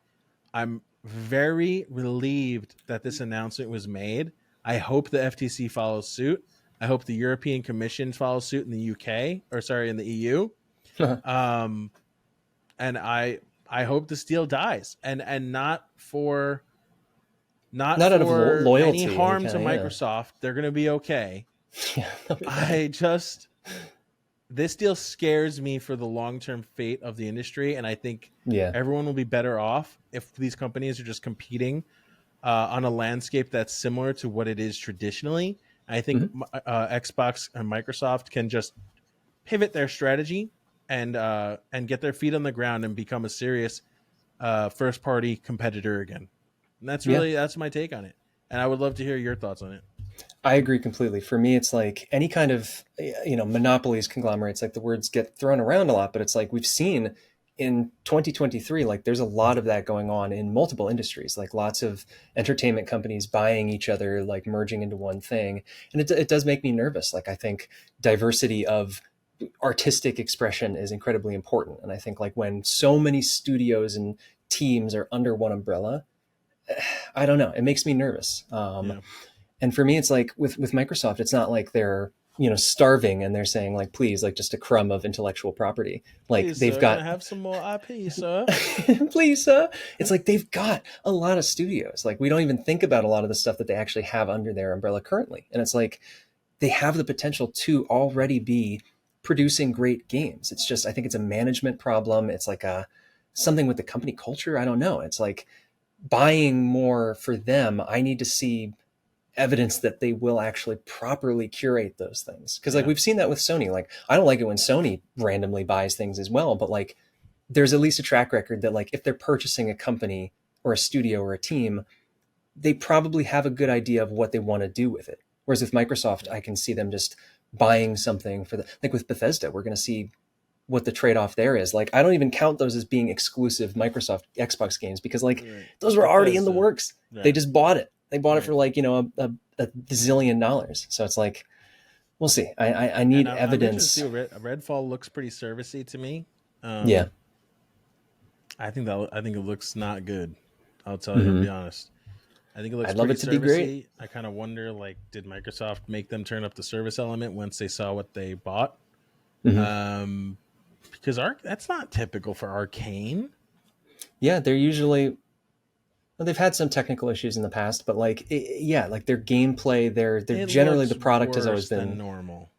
I'm very relieved that this announcement was made. I hope the FTC follows suit. I hope the European Commission follows suit in the UK, or sorry, in the EU. Um, and I hope this deal dies, and not Not out of for any loyalty, any harm kind to of, yeah. Microsoft. They're going to be okay. Yeah, they'll be fine. I just This deal scares me for the long-term fate of the industry, and I think Yeah. everyone will be better off if these companies are just competing on a landscape that's similar to what it is traditionally. I think Hmm. Xbox and Microsoft can just pivot their strategy and get their feet on the ground and become a serious first party competitor again. And Yeah. that's my take on it. And I would love to hear your thoughts on it. I agree completely. For me, it's like any kind of, monopolies, conglomerates, like the words get thrown around a lot, but it's like we've seen in 2023, like there's a lot of that going on in multiple industries, like lots of entertainment companies buying each other, like merging into one thing. And it does make me nervous. Like I think diversity of artistic expression is incredibly important. And I think like when so many studios and teams are under one umbrella, I don't know, it makes me nervous. Yeah. And for me, it's like with Microsoft, it's not like they're starving and they're saying like, please, like just a crumb of intellectual property. Like Please, they've sir, can I got, have some more IP, sir? please, it's like they've got a lot of studios. Like we don't even think about a lot of the stuff that they actually have under their umbrella currently, and it's like they have the potential to already be producing great games. It's just I think it's a management problem. It's like a something with the company culture. I don't know. It's like buying more for them. I need to see evidence that they will actually properly curate those things, because like Yeah. we've seen that with Sony. Like I don't like it when Sony randomly buys things as well, but like there's at least a track record that like if they're purchasing a company or a studio or a team, they probably have a good idea of what they want to do with it. Whereas with Microsoft, I can see them just buying something for the, like with Bethesda, we're going to see what the trade-off there is. Like I don't even count those as being exclusive Microsoft Xbox games, because like Right. those were already in the Bethesda. works. They Right. just bought it. They bought it Right. for like a zillion dollars. So it's like we'll see. I And need I'm interested evidence. too. Redfall looks pretty servicey to me. Yeah. I think it looks not good. I'll tell you. I'll be Hmm. honest. I think it looks I'd love pretty it to be great. servicey. I kind of wonder, like, did Microsoft make them turn up the service element once they saw what they bought? Hmm. Um, because that's not typical for Arcane. Yeah, they're usually, well, they've had some technical issues in the past, but like yeah, like their gameplay, they're It generally the looks product has always worse than been. normal.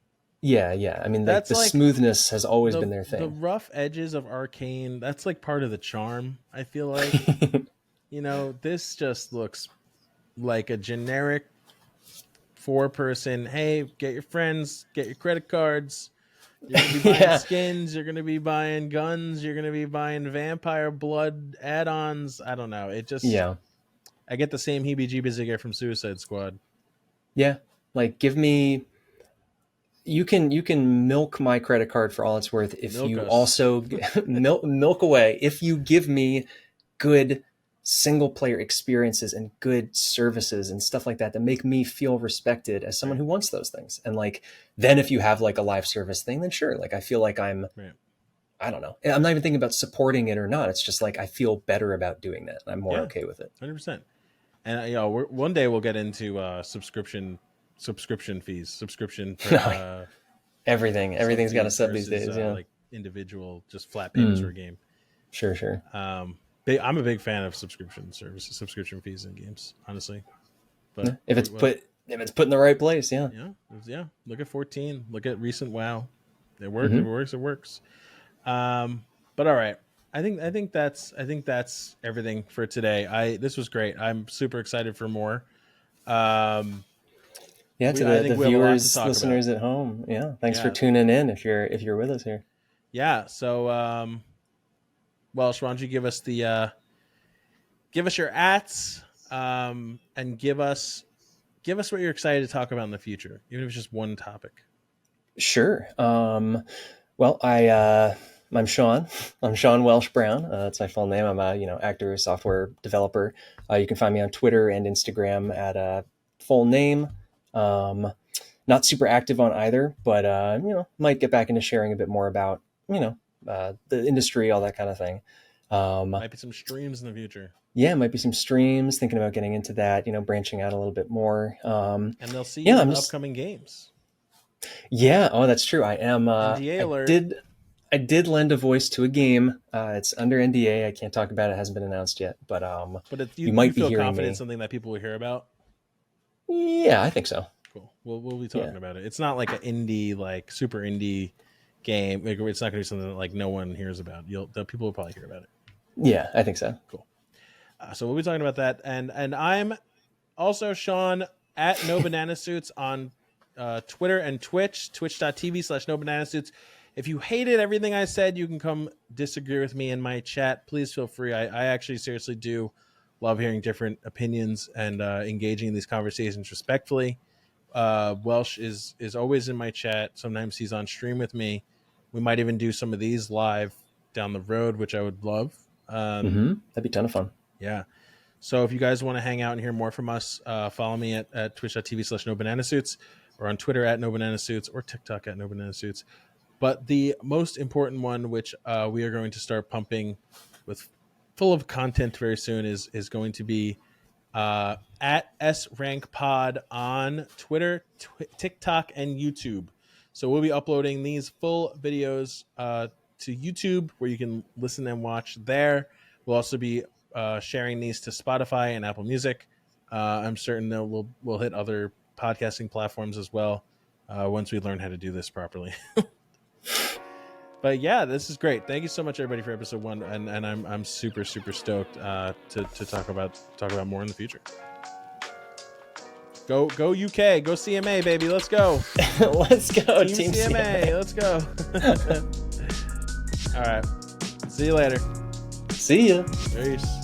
Yeah, yeah. I mean, like That's the like smoothness has always the been their the thing. rough edges of Arcane. That's like part of the charm. I feel like, this just looks like a generic four-person. Hey, get your friends, get your credit cards. You're gonna be buying Yeah, skins. You're gonna be buying guns. You're gonna be buying vampire blood add-ons. I don't know. It just yeah. I get the same heebie-jeebies I get from Suicide Squad. Yeah, like give me. You can milk my credit card for all it's worth if Milk you us. also milk away if you give me good single player experiences and good services and stuff like that that make me feel respected as someone Right. who wants those things. And like then if you have like a live service thing, then sure, like I feel like Right. I don't know. I'm not even thinking about supporting it or not. It's just like I feel better about doing that. I'm more Yeah. okay with it. 100%. And one day we'll get into subscription fees, subscription per, Everything's got a sub these versus days. Yeah. like individual just flat payments for a game. Sure. I'm a big fan of subscription fees in games, honestly. But If it's put in the right place, yeah. yeah. Look at 14. Look at recent WoW. It works. Mm-hmm. It works. But all right. I think that's everything for today. This was great. I'm super excited for more. Yeah, to I the think we have a lot to viewers, talk listeners about. at home. Yeah, thanks for Yeah. tuning in. If you're with us here. Yeah. So, Welsh, why don't you give us your ats, and give us what you're excited to talk about in the future, even if it's just one topic. Sure. Well, I'm Sean. I'm Sean Welsh Brown. That's my full name. I'm a actor, software developer. You can find me on Twitter and Instagram at full name. Not super active on either, but might get back into sharing a bit more about the industry, all that kind of thing. Might be some streams in the future. Yeah, might be some streams. Thinking about getting into that. Branching out a little bit more. And they'll see you in upcoming games. Yeah. Oh, that's true. I am. NDA alert. I did lend a voice to a game. It's under NDA. I can't talk about it. It hasn't been announced yet. But you might be hearing confident me. It's something that people will hear about. Yeah, I think so. Cool. We'll be talking about it. It's not like an indie, like super indie game. It's not going to be something that like no one hears about. The people will probably hear about it. Yeah, I think so. Cool. So we'll be talking about that. And I'm also Sean at NoBananaSuits on Twitter and Twitch, twitch.tv/NoBananaSuits. If you hated everything I said, you can come disagree with me in my chat. Please feel free. I actually seriously do love hearing different opinions and engaging in these conversations respectfully. Welsh is always in my chat. Sometimes he's on stream with me. We might even do some of these live down the road, which I would love. That'd be a ton of fun. Yeah. So if you guys want to hang out and hear more from us, follow me at twitch.tv/NoBananaSuits or on Twitter at NoBananaSuits or TikTok at NoBananaSuits. But the most important one, which we are going to start pumping with full of content very soon, is going to be at SRankPod on Twitter, TikTok, and YouTube. So we'll be uploading these full videos to YouTube where you can listen and watch there. We'll also be sharing these to Spotify and Apple Music. I'm certain that we'll hit other podcasting platforms as well once we learn how to do this properly. But yeah, this is great. Thank you so much, everybody, for episode 1, and I'm super stoked to talk about more in the future. Go UK, go CMA, baby, let's go. Let's go, Team CMA. Let's go. All right, see you later. See ya. Peace.